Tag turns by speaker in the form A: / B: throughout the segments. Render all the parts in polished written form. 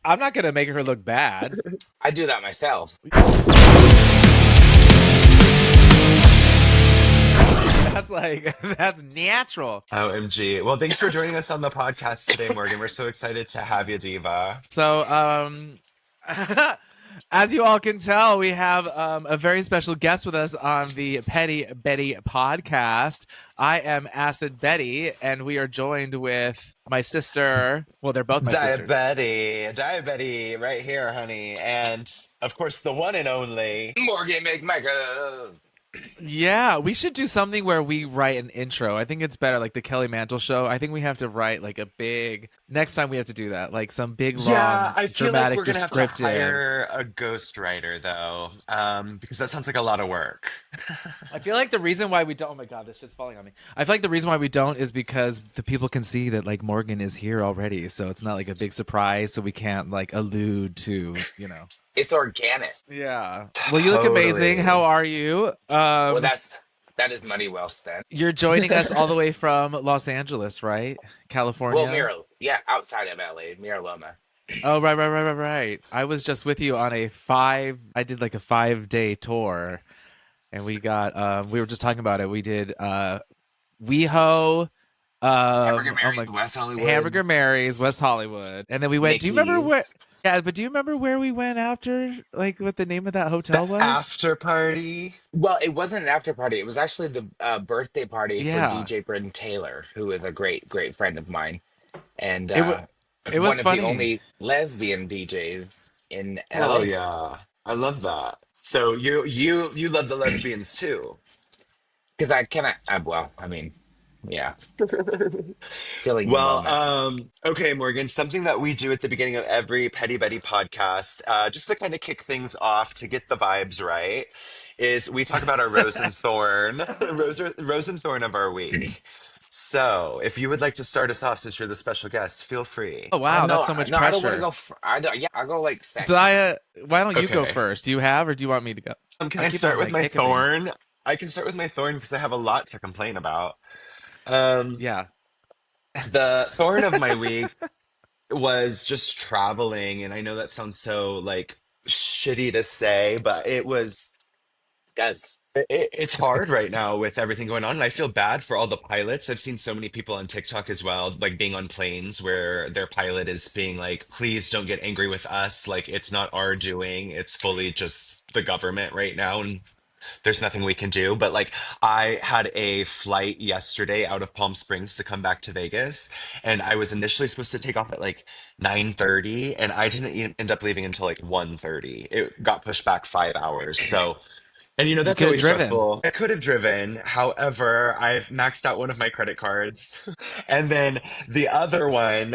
A: I'm not gonna make her look bad.
B: I do that myself.
A: That's like that's natural.
C: OMG. Well, thanks for joining us on the podcast today, Morgan. We're so excited to have you, Diva.
A: So, as you all can tell, we have a very special guest with us on the Petty Betty podcast. I am Acid Betty, and we are joined with my sister. Well, they're both my sisters.
C: Diabetes, right here, honey. And of course, the one and only.
B: Morgan McMichaels.
A: Yeah, we should do something where we write an intro. I think it's better, like the Kelly Mantle show. I think we have to write like a big. Next time we have to do that, like some big,
C: Yeah,
A: long,
C: I feel like
A: dramatic,
C: we're gonna have to
A: descriptive.
C: hire a ghostwriter though, because that sounds like a lot of work.
A: I feel like the reason why we don't. Oh my god, this shit's falling on me. I feel like the reason why we don't is because the people can see that like Morgan is here already, so it's not like a big surprise. So we can't like allude to.
B: It's organic.
A: Yeah. Well, you look amazing. How
C: Totally.
A: are you?
B: Well, that is money well spent.
A: You're joining us all the way from Los Angeles, right?
B: Well,
A: California.
B: yeah, outside of LA, Mira Loma.
A: Oh, right, right, right, right, right. I was just with you on a five. I did like a 5 day tour, and we were just talking about it. We did WeHo,
B: Hamburger
A: oh
B: Mary's,
A: my,
B: West Hollywood,
A: Hamburger Mary's, West Hollywood, and then we went. Do you remember where?
B: Mickey's.
A: Yeah, but do you remember where we went after? Like what the name of that
C: The
A: hotel was?
C: after party.
B: Well, it wasn't an after party. It was actually the birthday party for
A: Yeah,
B: DJ Britton Taylor, who is a great, great friend of mine, and
A: it was. It was
B: one of the
A: funny.
B: only lesbian DJs in
C: Hell
B: LA.
C: yeah, I love that. So you love the lesbians too.
B: Because I cannot, well, I mean, yeah, feeling the
C: Well,
B: moment.
C: okay, Morgan, something that we do at the beginning of every Petty Betty podcast, just to kind of kick things off to get the vibes right, is we talk about our rose and thorn, rose and thorn of our week. So, if you would like to start us off since you're the special guest, feel free.
A: Oh wow, that's
B: No,
A: so much
B: no, I don't want to
A: pressure.
B: go. I don't. Yeah, I'll go like second.
A: Daya, why don't you go
C: Okay.
A: first? Do you have, or do you want me to go?
C: Can
A: I
C: I
A: keep on
C: start with
A: like
C: my
A: hiccuping.
C: thorn? I can start with my thorn because I have a lot to complain about. Um,
A: Yeah.
C: the thorn of my week was just traveling, and I know that sounds so like shitty to say, but
B: Does
C: it's hard right now with everything going on, and I feel bad for all the pilots. I've seen so many people on TikTok as well, like being on planes where their pilot is being like, "Please don't get angry with us. Like it's not our doing. It's fully just the government right now, and there's nothing we can do." But like I had a flight yesterday out of Palm Springs to come back to Vegas, and I was initially supposed to take off at like 9:30, and I didn't end up leaving until like 1:30. It got pushed back 5 hours. So, and
A: You
C: that's
A: could have
C: always
A: driven.
C: stressful. I could have driven. However, I've maxed out one of my credit cards. And then the other one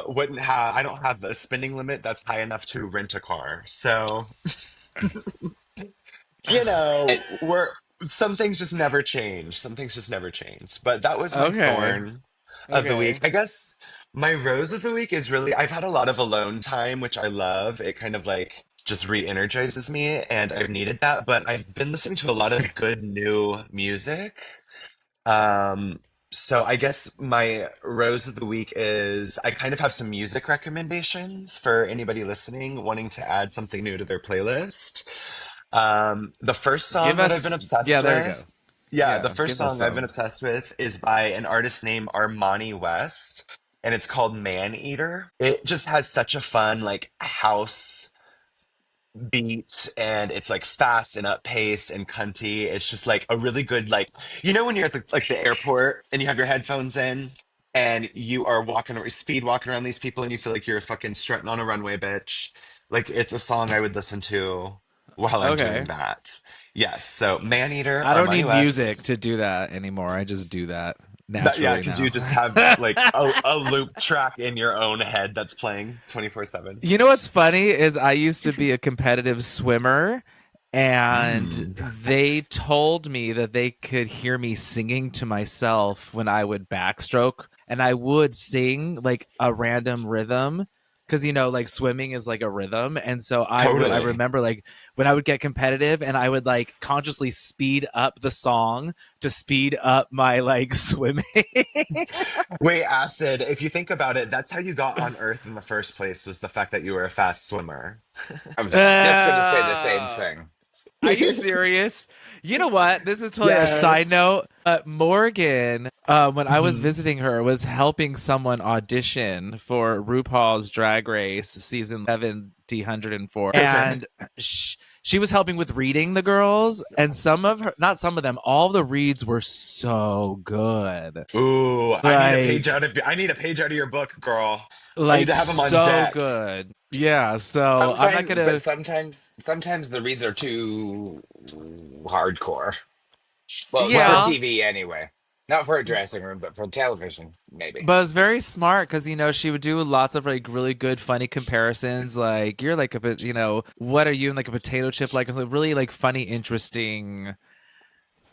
C: wouldn't have, I don't have the spending limit that's high enough to rent a car. So
B: it,
C: we're some things just never change. Some things just never change. But that was my
A: Okay.
C: thorn of the week.
A: Okay.
C: I guess my rose of the week is really I've had a lot of alone time, which I love. It kind of like just re-energizes me, and I've needed that. But I've been listening to a lot of good new music. Um, so I guess my rose of the week is I kind of have some music recommendations for anybody listening wanting to add something new to their playlist. The first
A: Give
C: song that I've been
A: us. Yeah,
C: obsessed
A: there we go.
C: with, yeah, the
A: Yeah,
C: first
A: give us
C: song I've been
A: some.
C: obsessed with is by an artist named Armani West, and it's called Man Eater. It just has such a fun, like, house beat, and it's like fast and up paced and cunty. It's just like a really good, like, when you're at the airport and you have your headphones in and you are speed walking around these people and you feel like you're fucking strutting on a runway, bitch. Like, it's a song I would listen to while I'm doing
A: Okay.
C: that. Yes. So, Man Eater,
A: I don't
C: Armani
A: need music
C: West.
A: to do that anymore. I just do that
C: That, yeah,
A: naturally
C: because you
A: now.
C: just have like a loop track in your own head that's playing 24/7.
A: You know what's funny is I used to be a competitive swimmer, and
C: Mm.
A: they told me that they could hear me singing to myself when I would backstroke, and I would sing like a random rhythm because like swimming is like a rhythm, and so I
C: Totally.
A: remember like when I would get competitive and I would like consciously speed up the song to speed up my like swimming.
C: Wait, Acid, if you think about it, that's how you got on Earth in the first place, was the fact that you were a fast swimmer.
B: I was just going to say the same
A: uh,
B: thing.
A: Are you serious? You know what? This is totally a side
C: Yes.
A: note. Morgan, when I was
C: Hmm.
A: visiting her, was helping someone audition for RuPaul's Drag Race season 704,
C: Okay.
A: and she was helping with reading the girls, and some of her, not some of them, all the reads were so good,
C: Ooh,
A: like
C: I need a page out of your book, girl. I need
A: like
C: to have them on
A: so
C: deck.
A: good. Yeah, so I'm not
B: Sometimes, but
A: gonna.
B: sometimes the reads are too hardcore. Well, for
C: Well,
A: Yeah,
B: TV anyway. Not for a dressing room, but for television, maybe.
A: but it was very smart because she would do lots of like really good funny comparisons. Like you're like what are you in like a potato chip like? It was like really like funny, interesting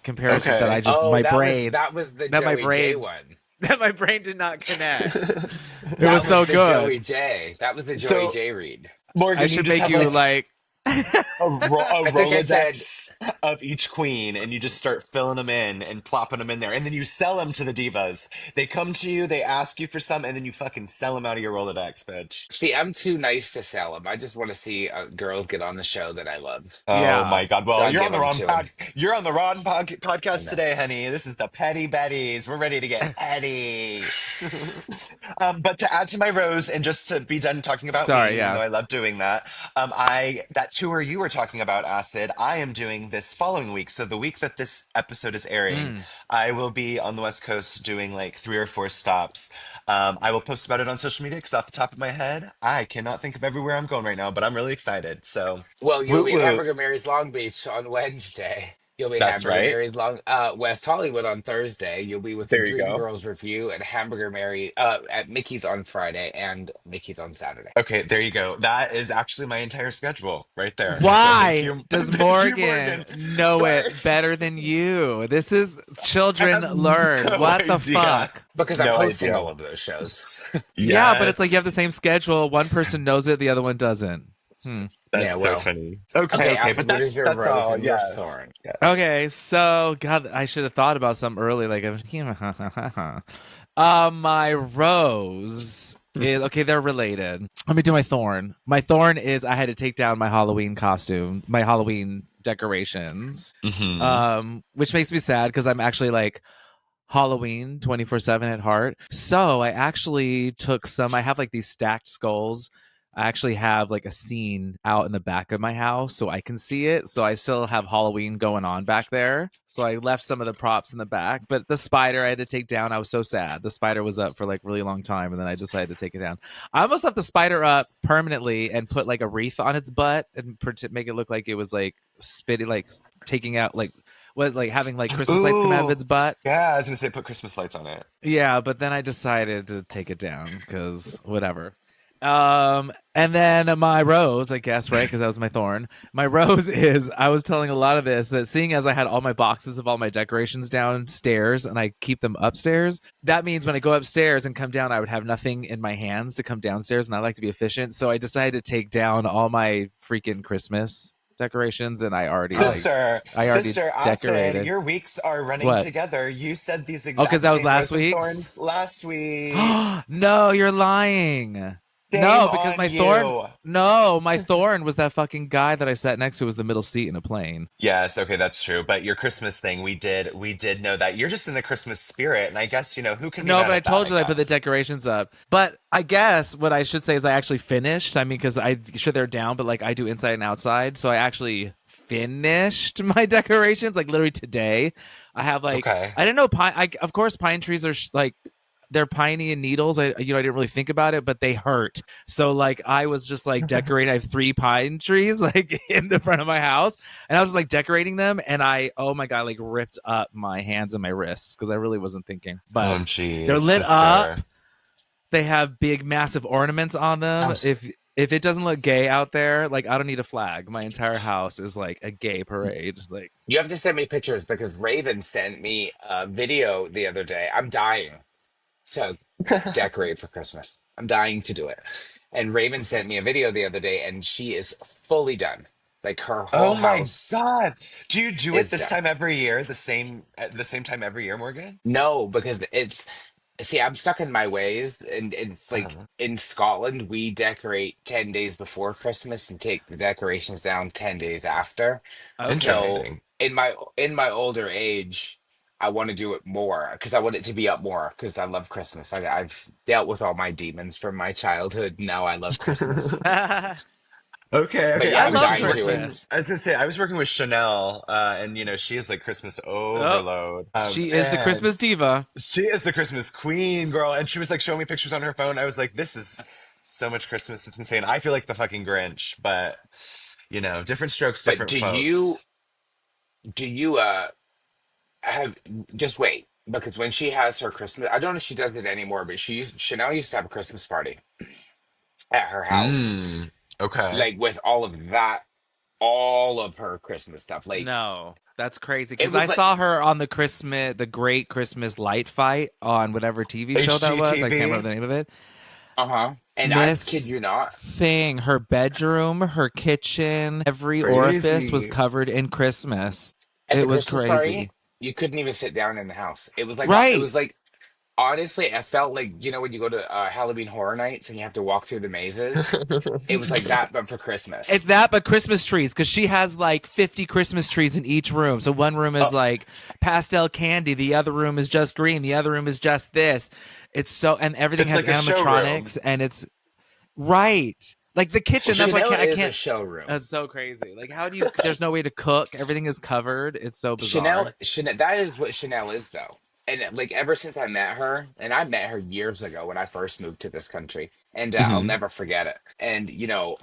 A: comparisons that I
C: okay.
A: just
B: Oh,
A: my brain
B: that was the
A: that my
B: Joey J
A: brain
B: one.
A: that my brain did not connect. It was
B: That was
A: so
B: the
A: good.
B: Joey J. That was the Joey
C: So,
B: J read.
A: I
C: Morgan, you
A: should
C: just
A: make
C: have
A: you
C: like
A: like
C: a
B: I think I said,
C: Rolodex of each queen, and you just start filling them in and plopping them in there, and then you sell them to the divas. They come to you, they ask you for some, and then you fucking sell them out of your Rolodex, bitch.
B: see, I'm too nice to sell them. I just want to see girls get on the show that I love.
C: Oh
A: yeah.
C: my God!
B: So
C: Well,
B: I give them to them.
C: you're on the wrong
B: I
C: podcast
B: know.
C: today, honey. This is the Petty Betties. We're ready to get petty. But to add to my rose, and just to be done talking about
A: Sorry,
C: me, even though
A: yeah.
C: I love doing that, I that tour you were talking about, Acid, I am doing this following week. So the week that this episode is airing,
A: Mm.
C: I will be on the West Coast doing like 3 or 4 stops. I will post about it on social media because off the top of my head, I cannot think of everywhere I'm going right now, but I'm really excited. So,
B: Well, you'll
C: woot
B: be at
C: woot.
B: Hamburger Mary's Long Beach on Wednesday. You'll be at
C: That's
B: Hamburger
C: right.
B: Mary's West Hollywood on Thursday. You'll be with the
C: There you
B: Dream
C: go.
B: Girls review at Hamburger Mary at Mickey's on Friday and Mickey's on Saturday.
C: Okay, there you go. That is actually my entire schedule right there. So thank
A: Why
C: you.
A: does
C: Thank you,
A: Morgan
C: Morgan.
A: know
C: But
A: it better than you? This is
C: I
A: children
C: have
A: learn.
C: no
A: What the
C: idea.
A: fuck?
B: Because I'm
C: No
B: hosting
C: idea.
B: all of those shows.
A: Yeah, but it's like you have the
C: Yes.
A: same schedule. One person knows it, the other one doesn't. Hmm.
B: Yeah,
C: That's so
B: well.
C: funny. Okay,
B: Okay,
C: okay,
B: Acid,
C: but
B: what is your
C: that's
B: rose
C: all.
B: and your
C: Yes.
B: thorn?
C: Yes.
A: Okay, so God, I should have thought about some early. Like, my rose is okay. They're related. Let me do my thorn. My thorn is I had to take down my Halloween costume, my Halloween decorations,
C: Hmm.
A: which makes me sad because I'm actually like Halloween 24/7 at heart. So I actually took some, I have like these stacked skulls. I actually have like a scene out in the back of my house so I can see it. So I still have Halloween going on back there. So I left some of the props in the back, but the spider I had to take down. I was so sad. The spider was up for like really long time and then I decided to take it down. I almost left the spider up permanently and put like a wreath on its butt and make it look like it was like spitting, like taking out like what, like having like Christmas lights come out of
C: Ooh.
A: its butt.
C: Yeah, I was gonna say put Christmas lights on it.
A: Yeah, but then I decided to take it down because whatever. And then my rose, I guess, right? Because that was my thorn. My rose is I was telling a lot of this that seeing as I had all my boxes of all my decorations downstairs and I keep them upstairs, that means when I go upstairs and come down, I would have nothing in my hands to come downstairs, and I like to be efficient. So I decided to take down all my freaking Christmas decorations, and
B: Oh,
A: I already
C: Sister Acid,
A: decorated.
C: your weeks are running
A: What?
C: together. You said these
A: Oh, because
C: exact
A: that was
C: same
A: last
C: rose and
A: week's.
C: thorns last week.
A: No, you're lying.
C: Shame
A: No, because
C: on
A: my thorn.
C: you.
A: No, my thorn was that fucking guy that I sat next to was the middle seat in a plane.
C: Yes, okay, that's true. But your Christmas thing, we did know that. You're just in the Christmas spirit, and I guess, who can be
A: No,
C: mad
A: but I
C: at that,
A: told
C: I
A: you that I put the
C: guess.
A: decorations up. But I guess what I should say is I actually finished. I mean, because I sure they're down, but like I do inside and outside, so I actually finished my decorations like literally today. I have like
C: Okay.
A: I didn't know pine. Of course, pine trees are like they're piney and needles. I didn't really think about it, but they hurt. So like I was just like decorating. I have 3 pine trees like in the front of my house, and I was just like decorating them. And I, oh my god, like ripped up my hands and my wrists because I really wasn't thinking. But they're
C: Jeez,
A: lit up.
C: sister.
A: They have big, massive ornaments on them. If it doesn't look gay out there, like I don't need a flag. My entire house is like a gay parade. Like
B: you have to send me pictures because Raven sent me a video the other day. I'm dying to decorate for Christmas. I'm dying to do it. And Raven sent me a video the other day, and she is fully done. Like her
C: Oh
B: whole
C: my
B: house
C: God. Do you do it
B: is
C: this
B: done.
C: time every year, at the same time every year, Morgan?
B: No, because it's see, I'm stuck in my ways, and it's like
C: Uh-huh.
B: in Scotland, we decorate 10 days before Christmas and take the decorations down 10 days after.
A: Okay.
B: So
C: Interesting.
B: in my older age, I want to do it more because I want it to be up more because I love Christmas. I've dealt with all my demons from my childhood. Now I love Christmas.
A: I
C: Okay,
B: But
C: okay.
B: yeah, I'm
A: love
B: dying to it.
A: Christmas.
C: I was gonna say I was working with Chanel, and she is like Christmas
A: Oh,
C: overload.
A: she is the
C: And
A: Christmas diva.
C: she is the Christmas queen, girl. And she was like showing me pictures on her phone. I was like, this is so much Christmas. It's insane. I feel like the fucking Grinch, but different strokes,
B: But
C: different folks.
B: do you have just wait because when she has her Christmas, I don't know if she does it anymore, but Chanel used to have a Christmas party at her house,
C: Mm, okay.
B: like with all of her Christmas stuff. Like
A: No, that's crazy.
B: it
A: Because I
B: was like
A: saw her on the Great Christmas Light Fight on whatever TV show that was. I can't remember
C: HGTV.
A: the name of it.
B: uh-huh. And I kid
A: Miss
B: you not,
A: Thing, her bedroom, her kitchen, every orifice was
C: Crazy.
A: covered in Christmas.
B: at the
A: It was
B: Christmas party,
A: crazy.
B: you couldn't even sit down in the house. It
A: Right.
B: was like honestly, I felt like when you go to Halloween Horror Nights and you have to walk through the mazes. It was like that, but for
A: It's
B: Christmas.
A: that, but Christmas trees, because she has like 50 Christmas trees in each room. So one room
B: Oh,
A: is like pastel candy, the other room is just green, the other room is just this. It's so, and everything
C: It's
A: has
C: like a showroom.
A: animatronics, and it's right. Like the
B: well,
A: kitchen, that's why
B: Chanel
A: I
B: is a
A: can't.
B: showroom.
A: That's so crazy. Like, how do you? There's no way to cook. Everything is covered. It's so bizarre.
B: Chanel, that is what Chanel is, though. And like ever since I met her, and I met her years ago when I first moved to this country, and I'll
C: Hmm.
B: never forget it. And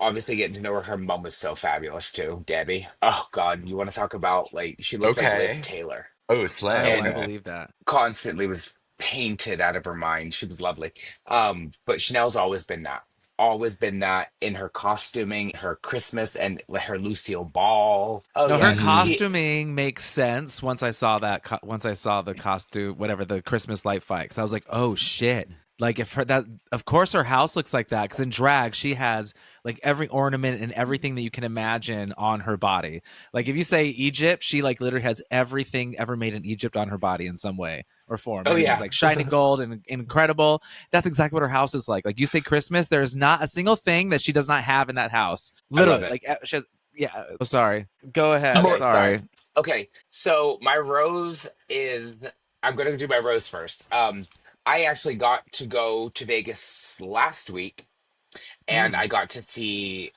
B: obviously getting to know her, her mom was so fabulous too, Debbie. Oh God, you want to talk about like she looked like Liz
C: Okay.
B: Taylor,
C: Oh, slay.
A: Oh, I
B: and
C: Okay.
A: believe that.
B: constantly was painted out of her mind. She was lovely. But Chanel's always been that in her costuming, her Christmas, and like, her Lucille Ball. Oh
A: No, her
B: yeah,
C: Hmm.
A: costuming makes sense once I saw that. Once I saw the costume, whatever the Christmas light fight, because I was like, oh shit. Like if her that, of course, her house looks like that. Because in drag, she has like every ornament and everything that you can imagine on her body. Like if you say Egypt, she like literally has everything ever made in Egypt on her body in some way or form.
B: oh
A: Everything's
B: yeah.
A: like shining gold and incredible. That's exactly what her house is like. Like you say Christmas, there's not a single thing that she does not have in that house.
B: I love
A: Literally,
B: it.
A: like she has. Yeah. Oh, sorry. Go ahead.
B: Okay,
C: More.
B: sorry.
A: Sorry.
B: Okay, so my rose is I'm gonna do my rose first. I actually got to go to Vegas last week and
A: Mm.
B: I got to see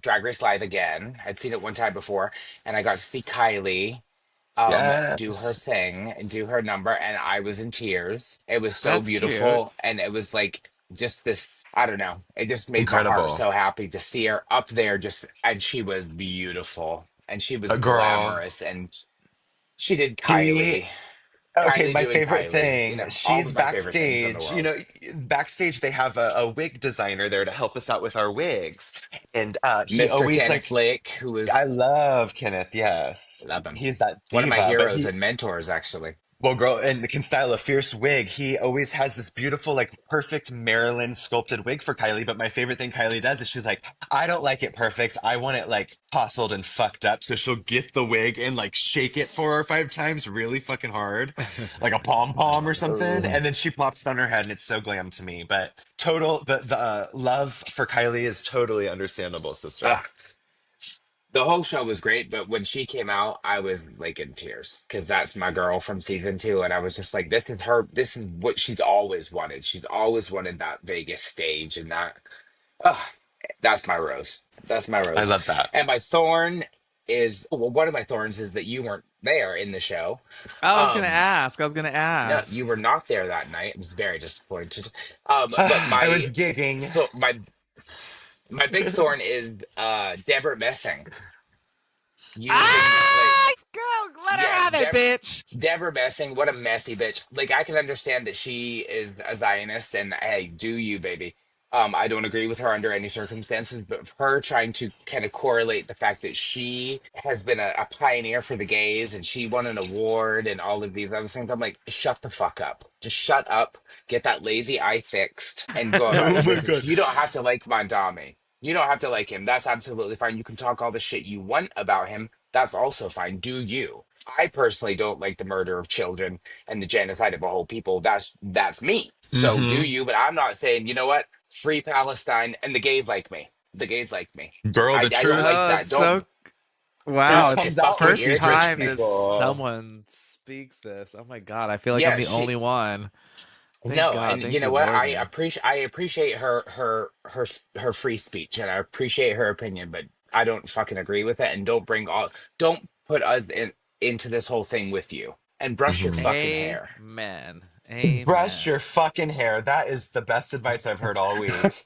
B: Drag Race Live again. I'd seen it one time before, and I got to see Kylie do her
C: Yes.
B: thing and do her number, and I was in tears. It was so
A: That's cute.
B: beautiful, and it was like just this, I don't know, it just made my heart
C: Incredible.
B: so happy to see her up there just and she was beautiful and she was
C: A girl.
B: glamorous and she did
C: She
B: Kylie.
C: Okay,
B: Kylie
C: my
B: doing
C: favorite
B: Kylie,
C: thing,
B: all
C: she's
B: of my favorite things in the
C: backstage.
B: world.
C: Backstage they have a wig designer there to help us out with our wigs. And he
B: Mr.
C: always
B: Kenneth
C: like
B: Lake, who
C: I
B: was
C: love Kenneth, yes.
B: love him.
C: He's that
B: One of my
C: diva, but
B: heroes
C: he
B: and mentors, actually.
C: well, girl, and can style a fierce wig. He always has this beautiful, like, perfect Maryland sculpted wig for Kylie. But my favorite thing Kylie does is she's like, I don't like it perfect. I want it like tousled and fucked up. So she'll get the wig and like shake it 4 or 5 times really fucking hard, like a pom
A: I
C: pom or
A: love it.
C: something, and then she plops it on her head, and it's so glam to me. But the love for Kylie is totally understandable, sister.
B: Ugh, the whole show was great, but when she came out, I was like in tears because that's my girl from season two, and I was just like, "This is her. This is what she's always wanted. She's always wanted that Vegas stage, and that. Ugh, that's my rose. That's my
C: I
B: rose.
C: love that.
B: And my thorn is well, one of my thorns is that you weren't there in the show.
A: I was gonna
B: Um,
A: ask. I was gonna
B: no,
A: ask.
B: you were not there that night. I was very disappointed. But
C: I was gigging.
B: my big thorn is Deborah Messing using like
A: Ah, go. Let her
B: yeah,
A: have it, bitch.
B: Deborah Messing, what a messy bitch. Like I can understand that she is a Zionist and hey, do you, baby. I don't agree with her under any circumstances, but her trying to kind of correlate the fact that she has been a pioneer for the gays and she won an award and all of these other things, I'm like, shut the fuck up. Just shut up, get that lazy eye fixed, and go about
C: Oh
B: your
C: my
B: business.
C: God.
B: You don't have to like Mondami. You don't have to like him. That's absolutely fine. You can talk all the shit you want about him. That's also fine. Do you? I personally don't like the murder of children and the genocide of a whole people. That's me. So do
C: Hmm.
B: you? But I'm not saying, you know what? Free Palestine, and the gays like me. The gays like me.
C: Girl, the
B: I don't like
C: truth
A: Oh,
B: that.
A: it's so
B: Don't
A: wow.
B: don't
A: It's the
C: comes
B: it
C: out when
B: fucking
A: first
C: she's
B: irritates
C: rich
A: time
B: me.
A: that
C: people.
A: someone speaks this. Oh my God. I feel like I'm
B: Yeah,
A: the only
B: she
A: one. Thank
B: no,
A: God.
B: and you
A: Thank
B: know
A: you,
B: what?
A: Lord, man.
B: I appreciate her free speech, and I appreciate her opinion, but I don't fucking agree with it. And don't put us into this whole thing with you. And brush your
C: Hmm.
B: fucking hair.
A: Amen.
C: Brush
A: Amen.
C: your fucking hair. That is the best advice I've heard all week.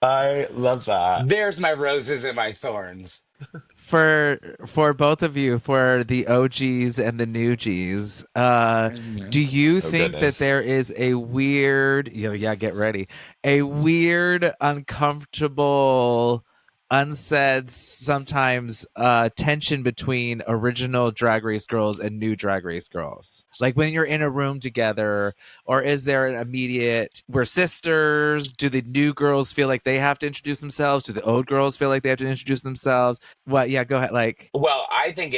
C: I love that.
B: There's my roses and my thorns.
A: for both of you, for the OGs and the new Gs, do
B: Mhm.
A: you
C: Oh
A: think that there
C: goodness.
A: is a weird, yeah, get ready, a weird, uncomfortable, unsaid, sometimes tension between original Drag Race girls and new Drag Race girls? Like when you're in a room together, or is there an immediate, we're sisters? Do the new girls feel like they have to introduce themselves? Do the old girls feel like they have to introduce themselves? What? Yeah, go ahead. Like,
B: Well, I think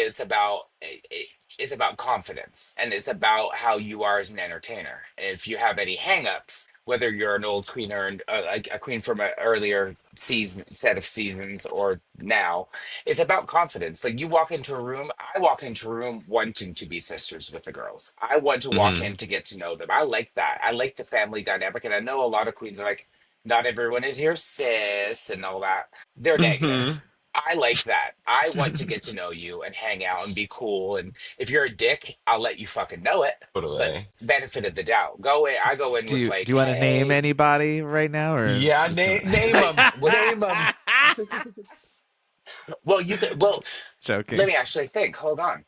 B: it's about confidence and it's about how you are as an entertainer. If you have any hangups, whether you're an old queen or like a queen from an earlier season set of seasons or now, it's about confidence. Like you walk into a room, I walk into a room wanting to be sisters with the girls. I want to walk
C: Hmm.
B: in to get to know them. I like that. I like the family dynamic, and I know a lot of queens are like, not everyone is your sis and all that. They're
C: Hmm.
B: negative. I like that. I want to get to know you and hang out and be cool. And if you're a dick, I'll let you fucking know it. But
C: Totally.
B: benefit of the doubt. Go in. I go in with
A: do
B: like,
A: you want to name
B: hey,
A: anybody right now, or
C: Yeah,
A: just gonna?
C: name
B: like
C: them.
B: what?
C: Name them.
B: Well, you could. Well, let
A: Joking.
B: me actually think. Hold on.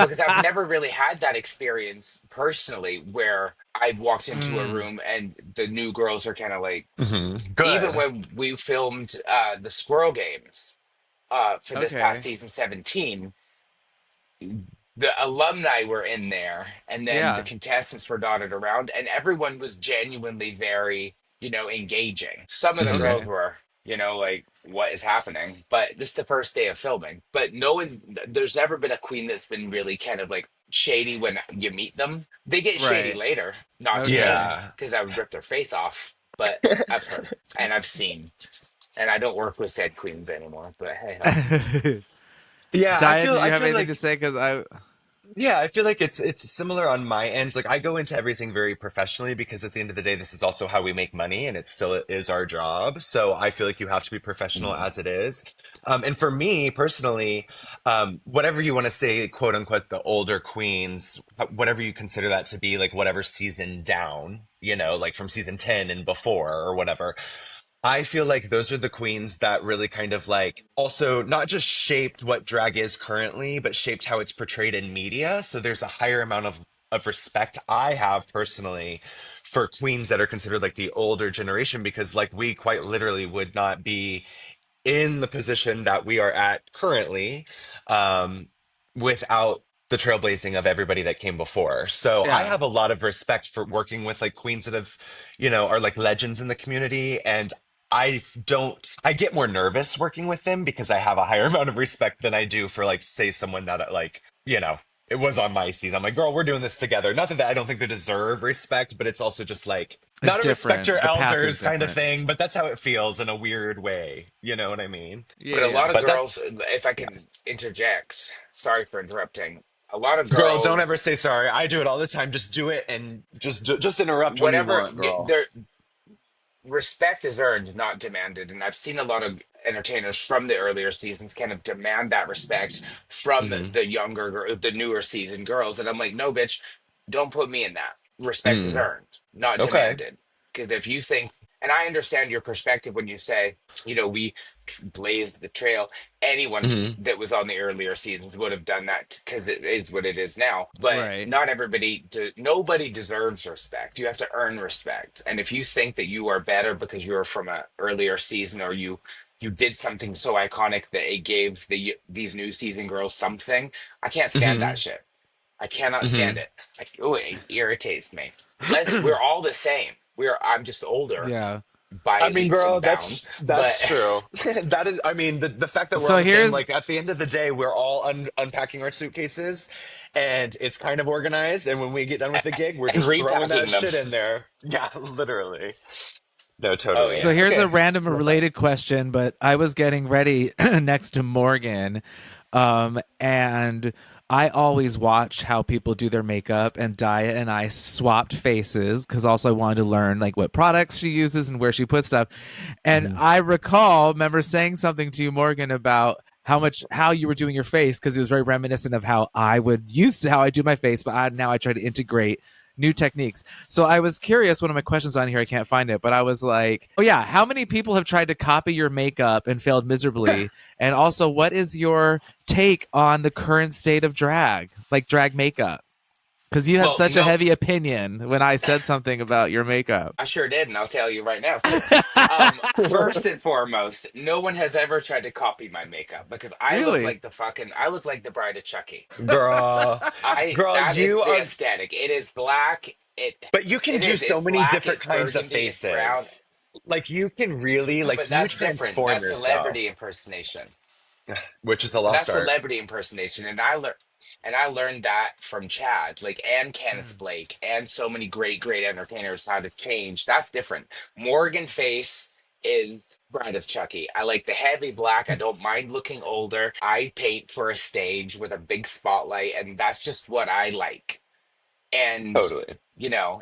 B: Because I've never really had that experience personally where I've walked into a
A: Mm,
B: room and the new girls are kind of like,
C: Hmm.
B: even
C: Good.
B: when we filmed the Squirrel Games for this past
A: okay.
B: season 17, the alumni were in there and then the
A: Yeah.
B: contestants were dotted around and everyone was genuinely very, engaging. Some of the
C: Hmm.
B: girls
A: Okay.
B: were, like, what is happening? But this is the first day of filming. But no one, there's never been a queen that's been really kind of like shady when you meet them. They get shady
A: Right.
B: later, not to me,
A: Okay.
C: Yeah.
B: because I would rip their face off. But I've heard and I've seen, and I don't work with said queens anymore. But hey ho.
C: Yeah,
A: Dia, do you
C: I
A: have
C: feel
A: anything to
C: like
A: say? Because I.
C: yeah, I feel like it's similar on my end. Like I go into everything very professionally because at the end of the day, this is also how we make money and it still is our job. So I feel like you have to be professional
B: Mhm.
C: as it is. And for me personally, whatever you want to say, quote unquote, the older queens, whatever you consider that to be, like whatever season down, like from season 10 and before or whatever. I feel like those are the queens that really kind of like also not just shaped what drag is currently, but shaped how it's portrayed in media. So there's a higher amount of respect I have personally for queens that are considered like the older generation because like we quite literally would not be in the position that we are at currently um, without the trailblazing of everybody that came before. So I
A: Yeah.
C: have a lot of respect for working with like queens that have, are like legends in the community. And I get more nervous working with them because I have a higher amount of respect than I do for like, say, someone that like, it was on my season. I'm like, girl, we're doing this together. Not that I don't think they deserve respect, but it's also just like,
A: It's
C: not a respect your
A: different. The path is
C: elders kind of
A: different.
C: thing, but that's how it feels in a weird way. You know what I mean?
A: Yeah.
B: But a lot
A: Yeah.
B: of
C: But that,
B: girls, if I
C: yeah.
B: can interject, sorry for interrupting. A lot of
C: Girl, don't ever
B: girls,
C: say sorry. I do it all the time. Just do it and just interrupt when you
B: whatever,
C: want, girl.
B: their respect is earned, not demanded. And I've seen a lot of entertainers from the earlier seasons kind of demand that respect from
C: Hmm.
B: the newer season girls. And I'm like, no, bitch, don't put me in that. Respect is
C: Mm.
B: earned, not
C: Okay.
B: demanded. Because if you think And I understand your perspective when you say, we blazed the trail. Anyone
C: Hmm.
B: that was on the earlier seasons would have done that because it is what it is now. But
A: Right.
B: not everybody, nobody deserves respect. You have to earn respect. And if you think that you are better because you're from an earlier season, or you did something so iconic that it gave these new season girls something, I can't stand that
C: Hmm.
B: shit. I cannot stand
C: Hmm.
B: it. Oh, it irritates me. We're all the same. I'm just older
A: Yeah.
B: by
C: I mean,
B: leaps
C: girl,
B: and bounds.
C: that's
B: But
C: true. That is, I mean, the fact that we're all
A: So
C: the same,
A: here's
C: like at the end of the day, we're all unpacking our suitcases and it's kind of organized. And when we get done with the gig, we're
B: and
C: just throwing that
B: repacking them.
C: shit in there. Yeah, literally. No,
B: Oh
C: totally.
A: So
B: yeah.
A: here's a
C: Okay.
A: random
C: Love that.
A: related question, but I was getting ready next to Morgan, and I always watched how people do their makeup, and Daya and I swapped faces because also I wanted to learn like what products she uses and where she puts stuff. And
C: Mhm.
A: I remember saying something to you, Morgan, about how you were doing your face because it was very reminiscent of how I would used to how I do my face, but now I try to integrate new techniques. So I was curious. One of my questions on here, I can't find it, but I was like, "Oh yeah, how many people have tried to copy your makeup and failed miserably? And also, what is your take on the current state of drag, like drag makeup? Because you had
B: Well,
A: such a heavy opinion when I said something about your makeup.
B: I sure did, and I'll tell you right now too. First and foremost, no one has ever tried to copy my makeup because
A: Really?
B: I look like the Bride of Chucky.
C: Girl, girl,
B: That is
C: you
B: the
C: are,
B: aesthetic. It is black.
C: but you can do so
B: It's
C: many
B: black,
C: different
B: it's
C: kinds of
B: burgundy, it's brown.
C: faces. Like you can really, like
B: But
C: you
B: that's different.
C: transform
B: That's
C: yourself,
B: celebrity impersonation.
C: which is a
B: But
C: lost
B: that's
C: art.
B: celebrity impersonation, and I learned that from Chad, like, and Kenneth
A: Mm.
B: Blake, and so many great entertainers, how to change. That's different. Morgan Face is Bride of Chucky. I like the heavy black. I don't mind looking older. I paint for a stage with a big spotlight, and that's just what I like. And
C: Totally.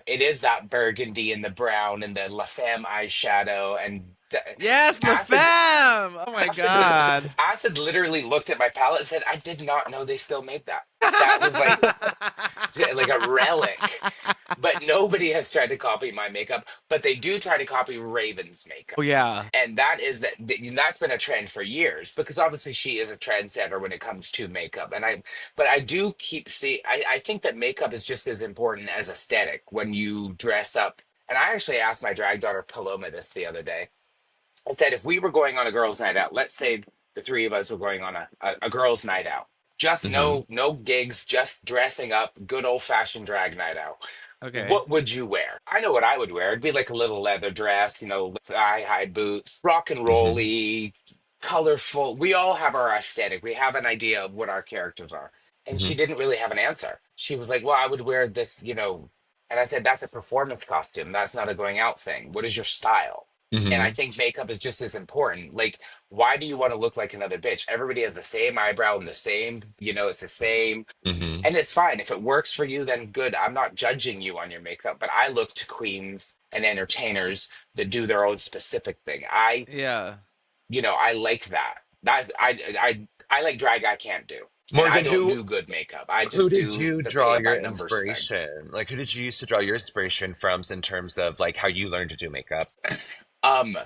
B: it is that burgundy and the brown and the La Femme eyeshadow and
A: Yes, La
B: acid.
A: Femme. Oh my
B: Acid was
A: god.
B: Acid literally looked at my palette and said, "I did not know they still made that. That was like a relic." But nobody has tried to copy my makeup, but they do try to copy Raven's
A: Oh
B: makeup.
A: yeah.
B: And that's been a trend for years because obviously she is a trendsetter when it comes to makeup. But I do I think that makeup is just as important as aesthetic when you dress up. And I actually asked my drag daughter Paloma this the other day. I said, if we were going on a girls' night out, let's say the three of us were going on a girls' night out, just
C: Hmm.
B: no gigs, just dressing up, good old fashioned drag night out.
A: Okay.
B: What would you wear? I know what I would wear. It'd be like a little leather dress, thigh high boots, rock and
C: Hmm.
B: rolly, colorful. We all have our aesthetic. We have an idea of what our characters are. And
C: Hmm.
B: she didn't really have an answer. She was like, well, I would wear this, and I said, that's a performance costume. That's not a going out thing. What is your style? And I
C: Hmm.
B: think makeup is just as important. Like, why do you want to look like another bitch? Everybody has the same eyebrow and the same, it's the same.
C: Hmm.
B: And it's fine. If it works for you, then good. I'm not judging you on your makeup, but I look to queens and entertainers that do their own specific thing.
A: Yeah.
B: I like that. I like drag I can't do. And I
C: Morgan,
B: don't do good makeup. I
C: who
B: just
C: did
B: do
C: you
B: the
C: draw
B: pay
C: your
B: by numbers thing.
C: inspiration? Like, who did you use to draw your inspiration from in terms of like how you learned to do makeup?
B: Um,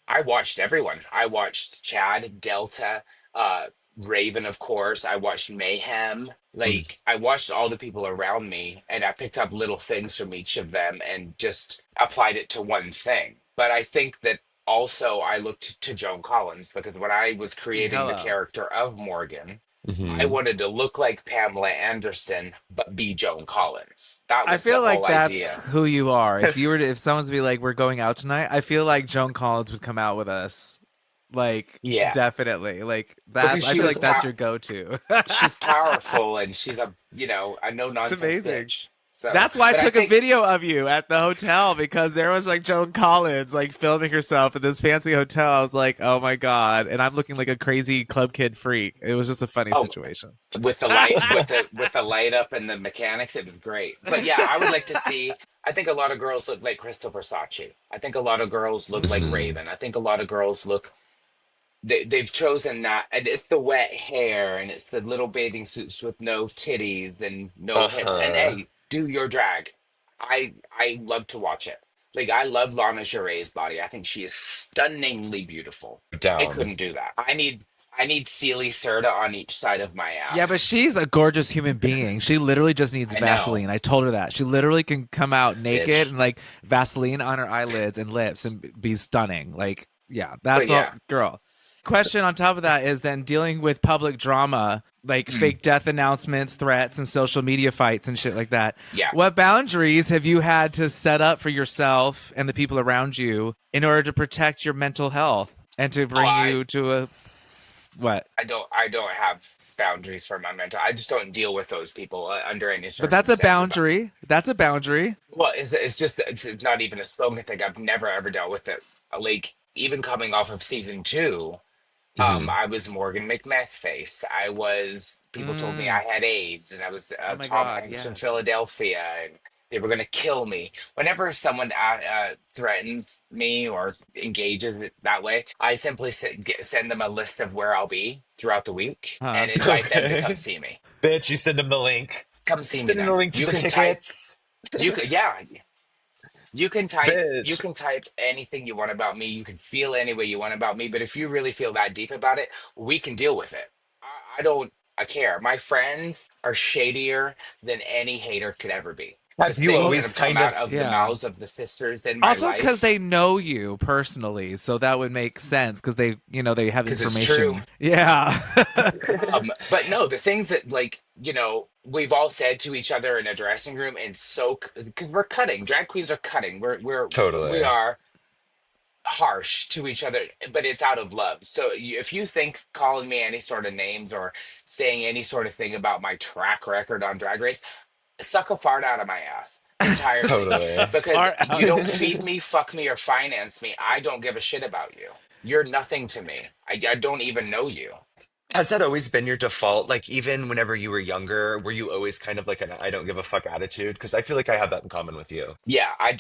B: I watched everyone. I watched Chad, Delta, uh, Raven, of course. I watched Mayhem.
C: Mm.
B: Like, I watched all the people around me and I picked up little things from each of them and just applied it to one thing. But I think that also I looked to Joan Collins because when I was creating the
A: Hello.
B: character of Morgan, I
C: Hmm.
B: wanted to look like Pamela Anderson, but be Joan Collins. That
A: I
B: was the
A: feel
B: whole
A: like that's
B: idea.
A: who you are. If someone's to be like, we're going out tonight, I feel like Joan Collins would come out with us. Like,
B: Yeah.
A: definitely. Like that
B: Because
A: I feel like that's your go to.
B: she's powerful and she's a no
A: It's
B: nonsense
A: amazing.
B: bitch. So,
A: That's why I
B: but I
A: took a
B: think,
A: video of you at the hotel because there was like Joan Collins like filming herself in this fancy hotel. I was like, oh my god, and I'm looking like a crazy club kid freak. It was just a funny
B: oh,
A: situation.
B: with the light, with the light up and the mechanics, it was great. But yeah, I would like to see. I think a lot of girls look like Crystal Versace. I think a lot of girls look like
C: Hmm.
B: Raven. I think a lot of girls look. They've chosen that, and it's the wet hair, and it's the little bathing suits with no titties and no hips. And
C: Uh-huh.
B: hey, do your drag. I love to watch it. Like I love Lana Geray's body. I think she is stunningly beautiful. I
C: Down.
B: couldn't do that. I need Sealy Serta on each side of my
A: Yeah, but
B: ass.
A: she's a gorgeous human being. She literally just needs
B: I know,
A: Vaseline. I told her that. She literally can come out naked
B: bitch.
A: and like Vaseline on her eyelids and lips and be stunning. Like, yeah,
B: But
A: that's all,
B: yeah,
A: girl. Question on top of that is then dealing with public drama, like
B: mm,
A: fake death announcements, threats, and social media fights and shit like that.
B: yeah.
A: What boundaries have you had to set up for yourself and the people around you in order to protect your mental health and to
B: Oh,
A: bring you to a what?
B: I don't have boundaries for my mental. I just don't deal with those people under any
A: But that's a
B: circumstances.
A: boundary. That's a boundary.
B: Well, it's just it's not even a slogan thing. I've never ever dealt with it. Like even coming off of season two.
C: Hmm.
B: I was Morgan McMeth face. I was, people told me I
A: Mm.
B: had AIDS, and I was
A: Oh my
B: Tom
A: God,
B: Hanks from
A: yes.
B: Philadelphia, and they were going to kill me. Whenever someone threatens me or engages it that way, I simply send them a list of where I'll be throughout the week
A: Huh.
B: and invite them to come
C: Okay.
B: see me.
C: Bitch, you send him the link.
B: Come see me
C: Send him the
B: then.
C: link to the tickets.
B: You could, yeah, you
C: Bitch.
B: can type anything you want about me. You can feel any way you want about me. But if you really feel that deep about it, we can deal with it. I don't I care. My friends are shadier than any hater could ever be. The
C: Have you
B: things
A: Well,
B: that
C: always
B: have come
C: kind
B: out
C: of
B: of the
A: yeah.
B: mouths of the sisters in my
A: Also, because
B: life,
A: they know you personally, so that would make sense because they have
B: because it's true.
A: information. Yeah.
B: But no, the things that like, we've all said to each other in a dressing room and so because we're cutting. Drag queens are cutting. We
C: totally.
B: are harsh to each other, but it's out of love. So if you think calling me any sort of names or saying any sort of thing about my track record on Drag Race, suck a fart out of my ass entirely.
C: Totally.
B: Because
A: Far
B: you
A: out.
B: don't feed me, fuck me, or finance me. I don't give a shit about you. You're nothing to me. I don't even know you.
C: Has that always been your default? Like, even whenever you were younger, were you always kind of like an I don't give a fuck attitude? Because I feel like I have that in common with you.
B: Yeah, I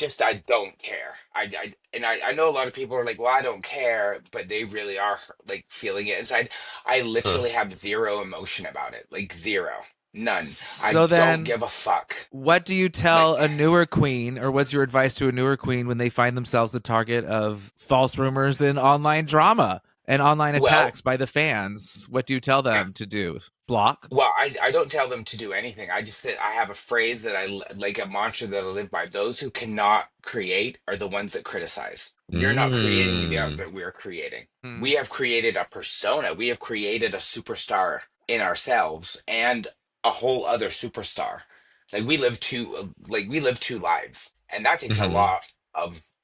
B: don't care. I know a lot of people are like, well, I don't care, but they really are like feeling it inside. I
C: Huh.
B: literally have zero emotion about it, like zero, none. I
A: So
B: don't
A: then,
B: give a fuck.
A: what do you tell
B: Like,
A: a newer queen, or what's your advice to a newer queen when they find themselves the target of false rumors and online drama and online
B: well,
A: attacks by the fans? What do you tell them to do? Block?
B: I don't tell them to do anything. I just say I have a phrase that like a mantra that I live by. Those who cannot create are the ones that criticize. You're not creating the art
C: Mm.
B: that we're creating.
A: Hmm.
B: We have created a persona. We have created a superstar in ourselves and a whole other superstar. Like we live two lives, and that takes a
C: Hmm.
B: lot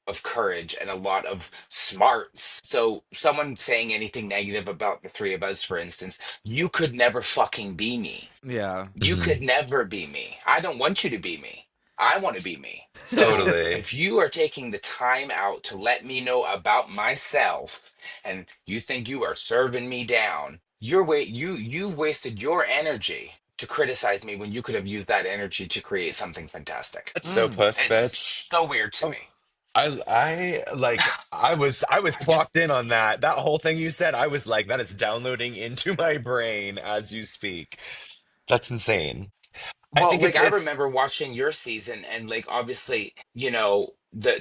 B: of courage and a lot of smarts. So someone saying anything negative about the three of us, for instance, you could never fucking be me.
A: Yeah.
B: You
C: Hmm.
B: could never be me. I don't want you to be me. I want to be me. So
C: Totally.
B: if you are taking the time out to let me know about myself and you think you are serving me down, you've wasted your energy to criticize me when you could have used that energy to create something fantastic.
C: That's so
A: Mm.
C: puss,
B: It's
C: bitch.
B: so weird to
C: Oh,
B: me.
C: I like I was
B: I just
C: clocked in on that. That whole thing you said, I was like, that is downloading into my brain as you speak. That's insane. I
B: Well,
C: think
B: like
C: it's
B: I
C: it's
B: remember watching your season and like obviously,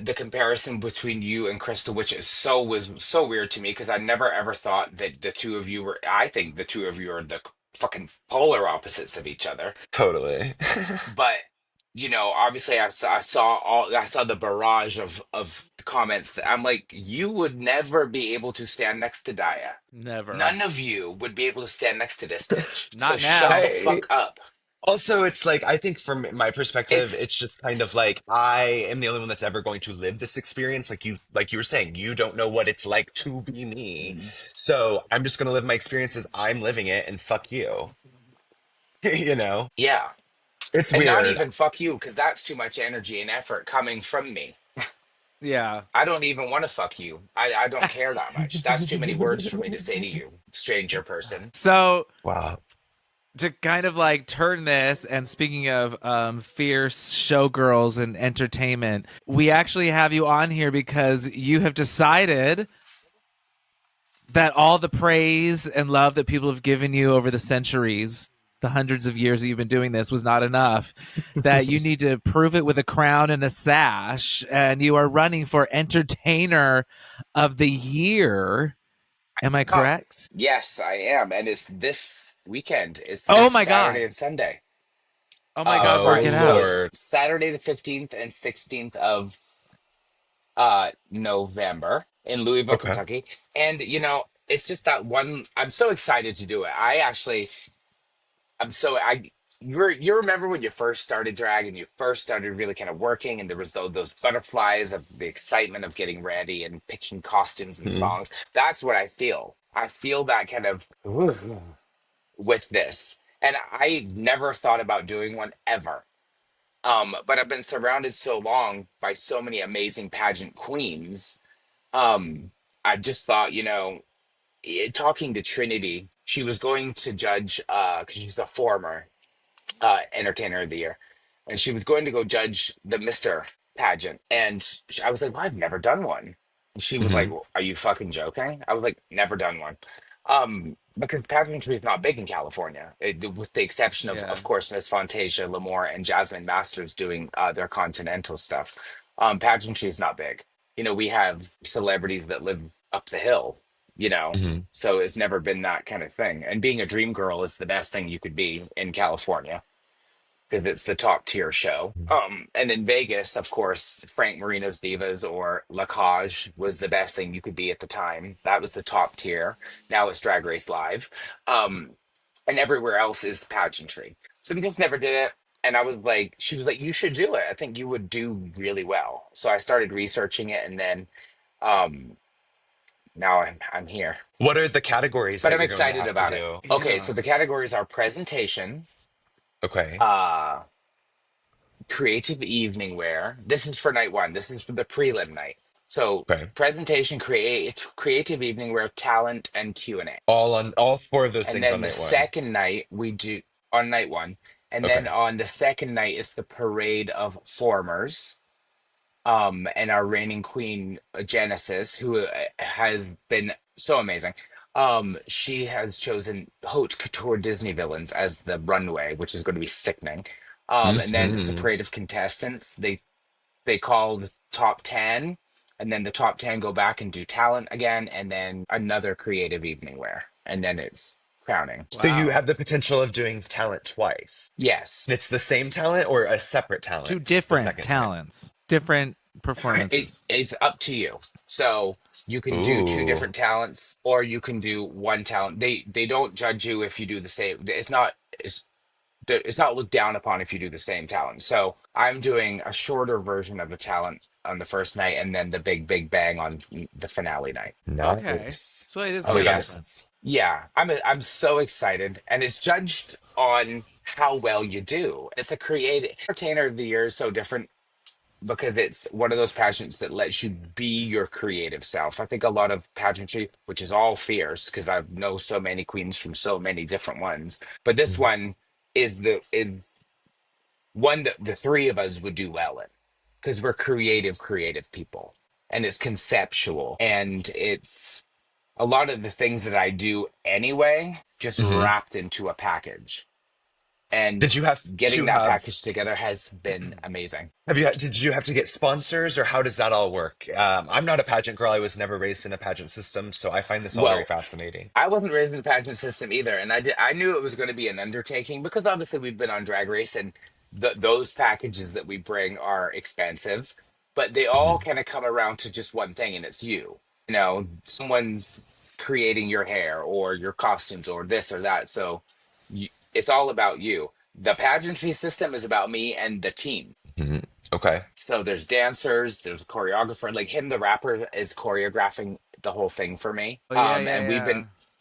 B: the comparison between you and Crystal, which is was so weird to me because I never ever thought that the two of you were I think the two of you are the fucking polar opposites of each other.
C: totally.
B: But obviously I saw the barrage of comments that I'm like, you would never be able to stand next to Daya.
A: Never.
B: None of you would be able to stand next to this bitch. So
A: Not
B: shut the
A: now.
C: I
B: fuck up.
C: Also, it's like, I think from my perspective,
B: It's
C: it's just kind of like I am the only one that's ever going to live this experience. Like you were saying, you don't know what it's like to be me. So I'm just going to live my experience as I'm living it and fuck you. You know,
B: yeah.
C: it's
B: And not
C: weird.
B: even fuck you, because that's too much energy and effort coming from me.
A: Yeah.
B: I don't even want to fuck you. I don't care that much. That's too many words for me to say to you, stranger person.
A: So
C: Wow.
A: to kind of like turn this, and speaking of fierce showgirls and entertainment, we actually have you on here because you have decided that all the praise and love that people have given you over the centuries the hundreds of years that you've been doing this was not enough, that you need to prove it with a crown and a sash, and you are running for entertainer of the year. Am I
B: Oh,
A: correct?
B: yes, I am. And it's this weekend. It's this
A: Oh my
B: Saturday
A: god.
B: and Sunday.
A: Oh my god, work
C: Oh
A: it
B: So
A: out.
B: it's
C: Lord.
B: Saturday the 15th and 16th of November in Louisville,
C: Okay.
B: Kentucky. And it's just that one. I'm so excited to do it. I'm so I you remember when you first started drag and you first started really kind of working, and there was those butterflies of the excitement of getting ready and picking costumes and
C: Mhm.
B: songs. That's what I feel. I feel that kind of with this. And I never thought about doing one ever. But I've been surrounded so long by so many amazing pageant queens. Um, I just thought, talking to Trinity, she was going to judge because she's a former entertainer of the year, and she was going to go judge the Mister pageant, and I was like, "Well, I've never done one." And she was like,
C: Mhm.
B: well, "Are you fucking joking?" I was like, "Never done one." Because pageantry is not big in California, with the exception
A: Yeah.
B: of course, Miss Fantasia, Lamore, and Jasmine Masters doing their continental stuff. Pageantry is not big. We have celebrities that live up the hill.
C: Mhm.
B: So it's never been that kind of thing. And being a dream girl is the best thing you could be in California because it's the top tier show. And in Vegas, of course, Frank Marino's Divas or La Cage was the best thing you could be at the time. That was the top tier. Now it's Drag Race Live. Um, and everywhere else is pageantry. So we just never did it. And I was like, she was like, you should do it. I think you would do really well. So I started researching it, and then um, now I'm here.
C: What are the categories
B: But
C: that
B: I'm
C: you're going to
B: excited
C: have to
B: about it.
C: do?
B: Okay, so
A: Yeah.
B: the categories are presentation,
C: Okay.
B: uh, creative evening wear. This is for night one. This is for the prelim night. So
C: Okay.
B: presentation, creative evening wear, talent, and Q&A.
C: All four of those
B: And
C: things
B: then
C: on
B: the
C: night one.
B: second night we do on night one. And then
C: Okay.
B: on the second night is the parade of formers. And our reigning queen Genesis, who has been so amazing. She has chosen haute couture Disney villains as the runway, which is going to be sickening. And then it's the
C: Hmm.
B: parade of contestants. They call the top 10, and then the top 10 go back and do talent again, and then another creative evening wear, and then it's crowning.
C: So you
A: Wow.
C: have the potential of doing talent twice.
B: Yes.
C: And it's the same talent or a separate
A: Two
C: talent the
A: different
C: second time?
A: talents, different performances.
B: It's up to you. So you can do two
C: Ooh.
B: different talents, or you can do one talent. They don't judge you if you do the same. It's not looked down upon if you do the same talent. So I'm doing a shorter version of the talent on the first night, and then the big bang on the finale night.
A: Okay.
C: Nice.
A: So it is a
B: Oh
C: Okay,
A: bit
C: that makes
B: yes,
A: different.
C: sense.
B: yeah. I'm so excited, and it's judged on how well you do. It's a creative entertainer of the year is so different because it's one of those pageants that lets you be your creative self. I think a lot of pageantry, which is all fierce, because I know so many queens from so many different ones, but this
C: Mhm.
B: one is one that the three of us would do well in because we're creative people, and it's conceptual, and it's a lot of the things that I do anyway, just
C: Mhm.
B: wrapped into a package. And
C: Did you have
B: getting
C: to
B: that
C: have
B: package together has been amazing.
C: did you have to get sponsors or how does that all work? I'm not a pageant girl. I was never raised in a pageant system, so I find this all very
B: Well,
C: fascinating.
B: I wasn't raised in the pageant system either, and I knew it was going to be an undertaking because obviously we've been on Drag Race, and those packages that we bring are expensive, but they all
C: Mhm.
B: kind of come around to just one thing, and it's you. Someone's creating your hair or your costumes or this or that, so it's all about you. The pageantry system is about me and the team.
C: Mhm. Okay.
B: So there's dancers, there's a choreographer, like him, the rapper, is choreographing the whole thing for me.
A: Oh yeah,
B: And
A: yeah.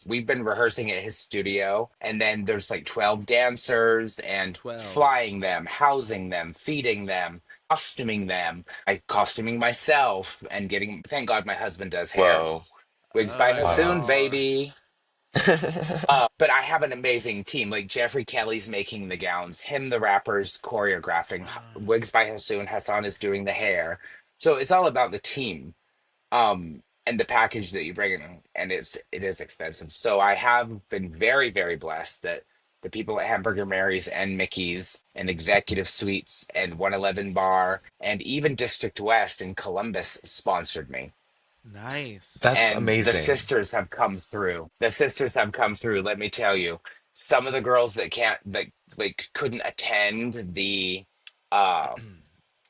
B: we've been rehearsing at his studio, and then there's like 12 dancers and
A: 12.
B: flying them, housing them, feeding them, costuming them. I costuming myself and getting. Thank God my husband does hair.
C: Whoa.
B: Wigs
A: Oh,
B: by
A: I
C: Wow.
B: Hassoon,
A: know.
B: baby. But I have an amazing team. Like Jeffrey Kelly's making the gowns, him the rappers choreographing, Wigs by Hassoon, Hassan is doing the hair. So it's all about the team, and the package that you bring in, and it is expensive. So I have been very, very blessed that the people at Hamburger Mary's and Mickey's and Executive Suites and 111 Bar and even District West in Columbus sponsored me.
A: Nice.
C: That's
B: And the
C: amazing.
B: sisters have come through. The sisters have come through. Let me tell you, some of the girls that can't, that like couldn't attend the uh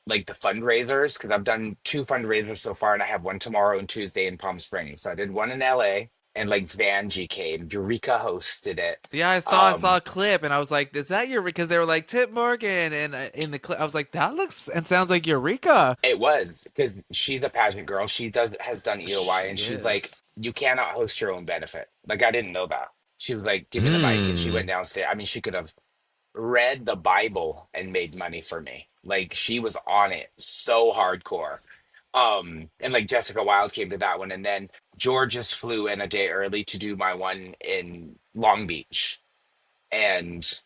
B: like the fundraisers, because I've done two fundraisers so far, and I have one tomorrow and Tuesday in Palm Springs. So I did one in LA, and like Vanjie came, Eureka hosted it.
A: Yeah, I thought I saw
B: Um,
A: a clip and I was like, "Is that your?" Because they were like Tip Morgan, and in the clip, I was like, "That looks and sounds like Eureka."
B: it was because she's a pageant girl. She does has done EOY,
A: She
B: and she's like,
A: is.
B: you cannot host your own benefit. Like I didn't know that. She was like, give me the mic, and she went
C: Hmm.
B: downstairs. I mean, she could have read the Bible and made money for me. Like she was on it so hardcore. And like Jessica Wilde came to that one, and then Georges flew in a day early to do my one in Long Beach, and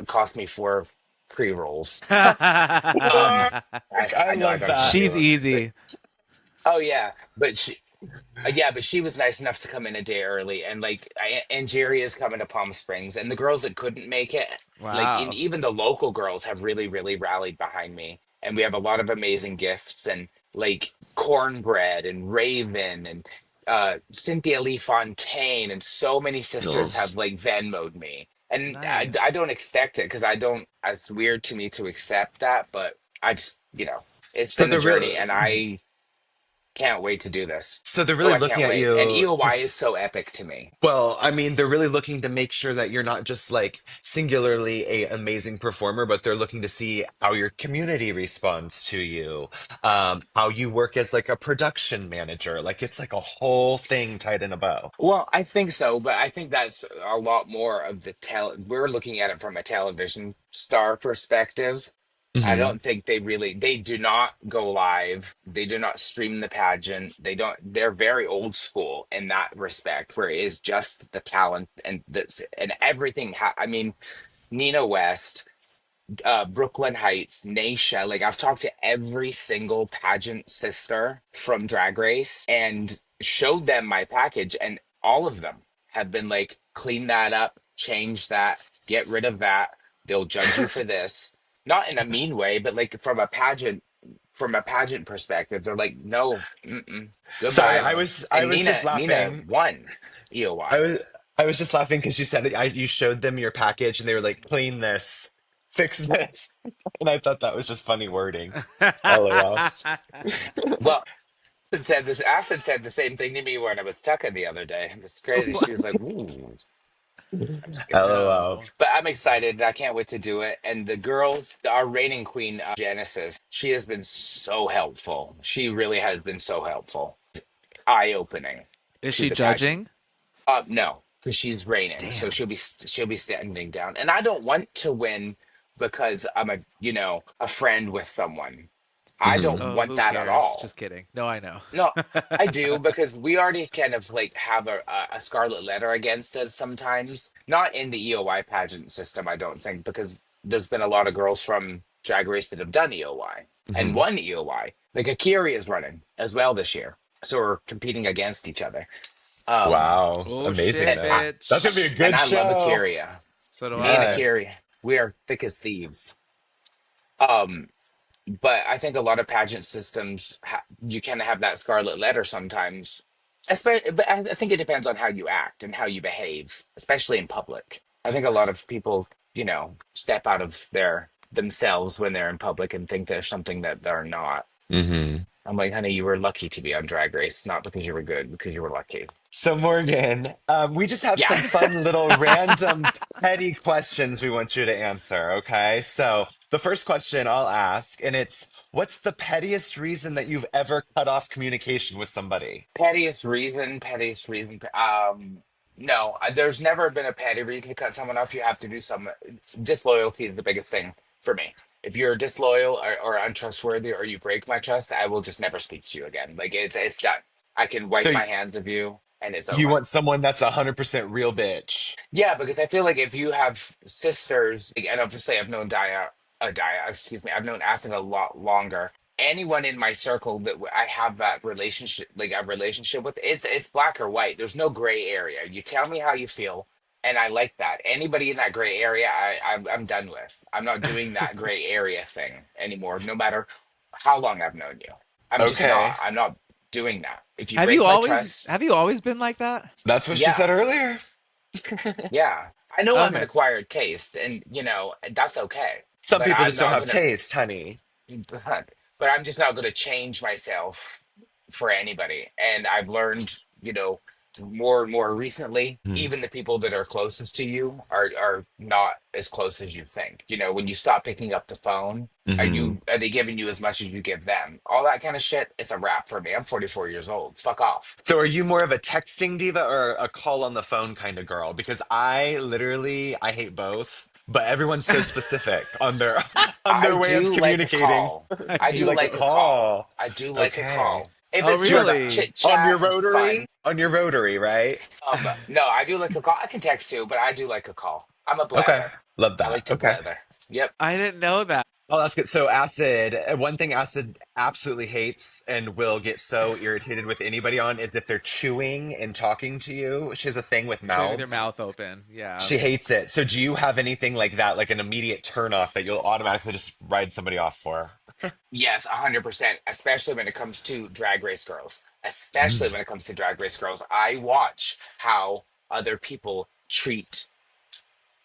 B: cost me four pre-rolls. Um,
C: I
B: I know I
C: love
B: got you
C: that.
A: She's
B: do it.
A: easy.
B: Oh yeah, but yeah, but she was nice enough to come in a day early, and like Angeria is coming to Palm Springs, and the girls that couldn't make it, like
A: Wow.
B: even the local girls have really, really rallied behind me, and we have a lot of amazing gifts, and like cornbread and Raven and Cynthia Lee Fontaine, and so many sisters
C: Oh.
B: have like Venmoed me, and I
A: Nice.
B: don't expect it because I don't. It's weird to me to accept that, but I just it's
C: So
B: been a
C: they're
B: journey,
C: real.
B: and I can't wait to do this.
C: So they're
B: Oh,
C: really
B: I
C: looking
B: can't
C: at
B: wait. And
C: you.
B: EOY is so epic to me.
C: Well, I mean, they're really looking to make sure that you're not just like singularly a amazing performer, but they're looking to see how your community responds to you, how you work as like a production manager. Like it's like a whole thing tied in a bow.
B: Well, I think so, but I think that's a lot more of the we're looking at it from a television star perspective. I
C: Hmm.
B: don't think they do not go live. They do not stream the pageant. They're very old school in that respect, where it is just the talent and this and everything. I mean, Nina West, Brooklyn Heights, Naisha. Like I've talked to every single pageant sister from Drag Race and showed them my package, and all of them have been like, clean that up, change that, get rid of that. They'll judge you for this. Not in a mean way, but like from a pageant perspective, they're like, no,
C: Sorry,
B: goodbye.
C: I
B: And
C: was just
B: Nina
C: laughing.
B: won
C: I
B: EOY.
C: was I was just laughing because you said you showed them your package and they were like, clean this, fix this. And I thought that was just funny wording. LOL.
B: Well, Acid said the same thing to me when I was tucking the other day. It's crazy. She was like, "Ooh." I'm just kidding.
C: LOL.
A: No.
B: But I'm excited. I can't wait to do it. And the girls, our reigning queen, Genesis, she has been so helpful. She really has been so helpful. Eye opening
A: Is
B: to
A: she
B: the pageant.
A: judging?
B: No, because she's reigning, so
A: Damn.
B: she'll be standing down. And I don't want to win because I'm a friend with someone. I
C: Hmm.
B: don't
A: Oh,
B: want
A: who
B: that at
A: cares?
B: all.
A: Just kidding. No, I know.
B: No, I do because we already kind of like have a scarlet letter against us sometimes. Not in the EOY pageant system, I don't think, because there's been a lot of girls from Drag Race that have done EOY and
C: Hmm.
B: won EOY. Like Akiri is running as well this year, so we're competing against each other. Um,
C: Wow.
A: Oh
C: Amazing,
B: and
A: shit,
C: man.
B: I
C: That's gonna be
A: bitch.
C: a
B: and
C: good
B: I love
C: show.
B: Akiria.
A: So do
B: Me and
A: I.
C: Yes.
B: Akiri, we are thick as thieves. Um, but I think a lot of pageant systems you kind of have that scarlet letter sometimes. Especially, but I think it depends on how you act and how you behave, especially in public. I think a lot of people, step out of their themselves when they're in public and think they're something that they're not.
C: Hmm.
B: I'm like, honey, you were lucky to be on Drag Race, not because you were good, because you were lucky.
C: So, Morgan, we just have
B: Yeah.
C: some fun little random petty questions we want you to answer, okay? So, the first question I'll ask, and it's what's the pettiest reason that you've ever cut off communication with somebody?
B: Pettiest reason. No, there's never been a petty reason to cut someone off. You have to do some disloyalty is the biggest thing for me. If you're disloyal or untrustworthy or you break my trust, I will just never speak to you again. Like it's done. I can wipe
C: So,
B: my hands of you and it's
C: you
B: over.
C: want someone that's 100% real bitch.
B: Yeah, because I feel like if you have sisters, like, and obviously I've known excuse me, I've known Acid a lot longer. Anyone in my circle that I have that relationship, like a relationship with, it's black or white. There's no gray area. You tell me how you feel, And I like that. Anybody in that gray area, I'm done with. I'm not doing that gray area thing anymore, no matter how long I've known you. I'm just not.
C: Okay.
B: I'm not doing that. If you
A: Have
B: break
A: you
B: my
A: always
B: trust,
A: have you always been like that?
C: That's what she said
B: yeah,
C: earlier.
B: yeah. I know I'm an
A: Okay.
B: acquired taste, and that's okay.
C: Some
B: But
C: people
B: I'm
C: just don't
B: not
C: have
B: gonna.
C: taste, honey.
B: But I'm just not gonna change myself for anybody. And I've learned, more and more recently, even the people that are closest to you are not as close as you think. When you stop picking up the phone, are
C: Mm-hmm.
B: you are they giving you as much as you give them? All that kind of shit, it's a wrap for me. I'm 44 years old. Fuck off.
C: So are you more of a texting diva or a call on the phone kind of girl? Because I hate both, but everyone's so specific on their on
B: I
C: their way of
B: do like a
C: communicating.
B: call.
A: I
B: I
C: You
B: do
A: hate
C: like a
B: like a
A: both.
B: call.
C: call.
B: I do like a
C: Okay.
B: call. If
A: Oh,
B: it's
C: Do you
B: just
C: have
A: really?
B: chit
C: on your
B: chat and
C: rotary?
B: fun.
C: On your rotary, right?
B: No, I do like a call. I can text too, but I do like a call. I'm a
C: Okay.
B: blather.
C: Love
B: I like
C: that.
B: to
C: Okay.
B: blather. Yep.
A: I didn't know that.
C: Oh, that's good. So acid, one thing acid absolutely hates and will get so irritated with anybody on is if they're chewing and talking to you. She has a thing with
A: Chewing with your
C: mouths.
A: mouth open. Yeah.
C: She hates it. So do you have anything like that, like an immediate turn off that you'll automatically just ride somebody off for?
B: Yes, 100%. Especially when it comes to Drag Race girls. Especially
C: Mm,
B: when it comes to Drag Race girls. I watch how other people treat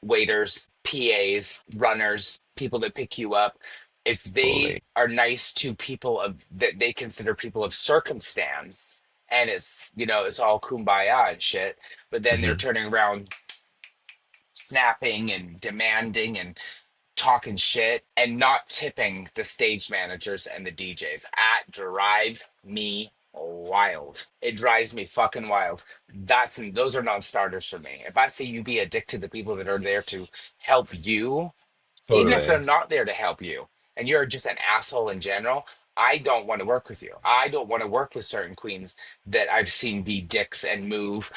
B: waiters, PAs, runners, people that pick you up. If they
C: totally.
B: are nice to people of that they consider people of circumstance, and it's all kumbaya and shit, but then they're
C: Hmm.
B: turning around snapping and demanding and talking shit and not tipping the stage managers and the DJs. That drives me wild. It drives me fucking wild. Those are non-starters for me. If I see you be a dick to the people that are there to help you, even if they're
C: Totally.
B: not there to help you, and you're just an asshole in general, I don't want to work with you. I don't want to work with certain queens that I've seen be dicks and move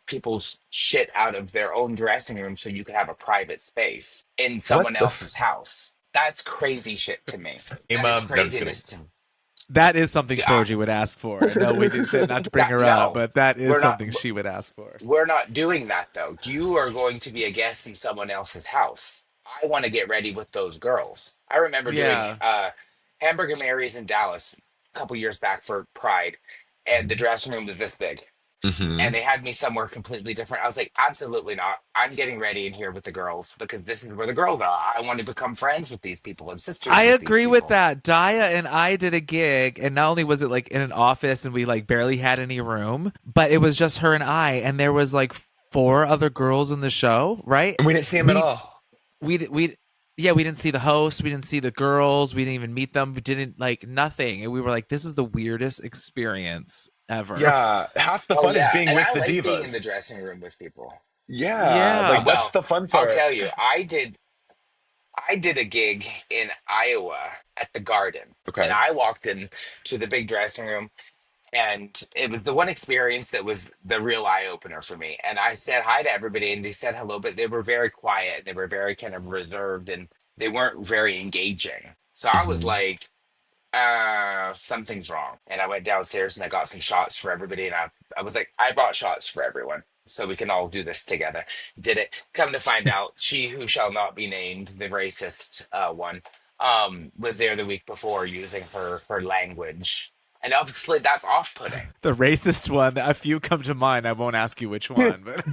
B: people's shit out of their own dressing room so you can have a private space in
C: What
B: someone
C: the
B: else's house. That's crazy shit to me. That is
C: mom? No, I'm just kidding.
B: craziness to me.
A: That is something
B: Yeah,
A: Froji would ask for. And no, we did said not to bring
B: yeah,
A: her up,
B: no,
A: but that is
B: we're not.
A: something she would ask for.
B: We're not doing that though. You are going to be a guest in someone else's house. I want to get ready with those girls. I remember doing
A: Yeah.
B: Hamburger Mary's in Dallas a couple years back for Pride, and the dressing room was this big.
C: Hmm.
B: And they had me somewhere completely different. I was like, absolutely not. I'm getting ready in here with the girls because this is where the girls are. I want to become friends with these people and
A: I
B: sisters with these
A: agree with
B: people.
A: that. Daya and I did a gig, and not only was it like in an office and we like barely had any room, but it was just her and I, and there was like four other girls in the show, right?
C: And we didn't see him at
A: We
C: all.
A: we yeah, we didn't see the host, we didn't see the girls, we didn't even meet them, we didn't like nothing. And we were like, this is the weirdest experience ever.
C: Yeah, half the
B: Oh
C: fun is
B: yeah,
C: being
B: and
C: with
B: I
C: the
B: like being in the
C: divas.
B: dressing room with people.
C: Yeah,
A: Yeah.
C: like that's
B: Well,
C: the fun
B: I'll
C: part.
B: tell you, I did a gig in Iowa at the Garden, and
C: Okay.
B: I walked in to the big dressing room, and it was the one experience that was the real eye opener for me. And I said hi to everybody, and they said hello, but they were very quiet. They were very kind of reserved, and they weren't very engaging. So I was
C: Hmm.
B: like, something's wrong. And I went downstairs and I got some shots for everybody. And I was like, I brought shots for everyone so we can all do this together. Did it. Come to find out, she who shall not be named, the racist one, was there the week before using her language. And obviously that's off putting.
A: The racist one, a few come to mind. I won't ask you which one, but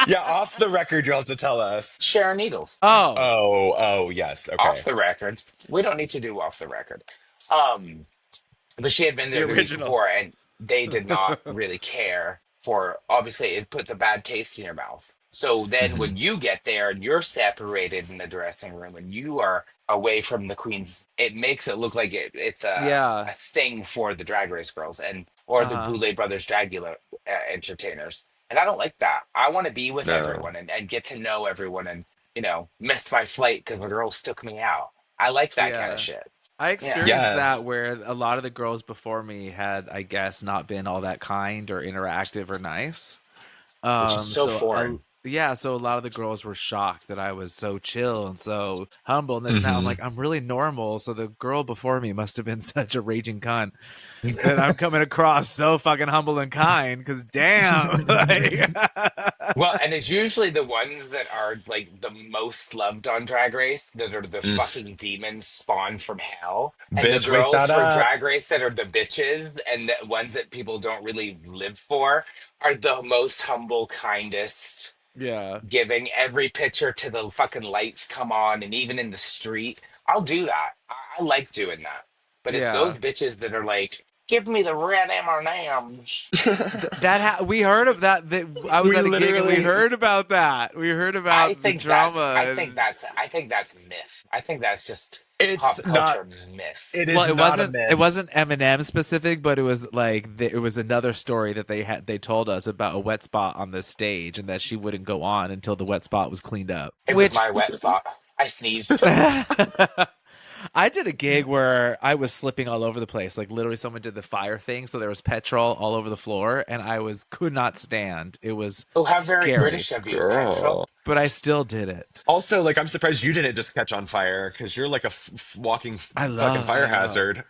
C: Yeah, off the record, you'll have to tell us.
B: Sharon Needles.
A: oh,
C: Oh, yes.
B: Off
C: Okay.
B: the record. We don't need to do off the record. Um, but she had been
A: the
B: there the week
A: original.
B: before and they did not really care for obviously it puts a bad taste in your mouth. So then
C: Hmm.
B: when you get there and you're separated in the dressing room and you are away from the queens, it makes it look like it's
A: Yeah.
B: a thing for the drag race girls and or the
A: Uh-huh.
B: Boulay Brothers Dragula entertainers. And I don't like that. I want to be with
C: No.
B: everyone and get to know everyone and miss my flight because the girls took me out. I like that kind of
A: Yeah.
B: shit.
A: I
B: Yeah.
A: experienced that
C: Yes.
A: where a lot of the girls before me had, I guess, not been all that kind or interactive or nice.
B: Which is so
A: So
B: foreign.
A: yeah, so a lot of the girls were shocked that I was so chill and so humble and this and that. I'm
C: Hmm.
A: like, I'm really normal. So the girl before me must have been such a raging cunt that I'm coming across so fucking humble and kind. Because damn, like,
B: Well, and it's usually the ones that are like the most loved on Drag Race that are the
C: Mm.
B: fucking demons spawned from hell. And the
C: Bitch, wake
B: girls
C: that
B: for
C: up.
B: Drag Race that are the bitches and the ones that people don't really live for are the most humble, kindest,
A: yeah,
B: giving every picture to the fucking lights come on. And even in the street, I'll do that. I like doing that. But it's those
A: yeah.
B: bitches that are like, give me the red M&Ms.
A: We heard of that. I was
C: We
A: at a gig and we
C: literally,
A: heard about that. We heard about the
B: I
A: drama.
B: think that's myth. I think that's just
C: it's
B: pop
C: not,
B: culture myth.
C: it
A: Well,
C: is not a
A: it
C: myth.
A: wasn't Eminem specific, but it was like it was another story that they told us about a wet spot on the stage and that she wouldn't go on until the wet spot was cleaned up.
B: It was
A: Which
B: my wet spot. I sneezed.
A: I did a gig where I was slipping all over the place. Like literally someone did the fire thing, so there was petrol all over the floor and I was could not stand. It was
B: Oh, how very
A: scary,
B: British of you, Petrol.
C: Girl.
A: but I still did it.
C: Also, like, I'm surprised you didn't just catch on fire because you're like a walking fucking fire
A: I know.
C: hazard.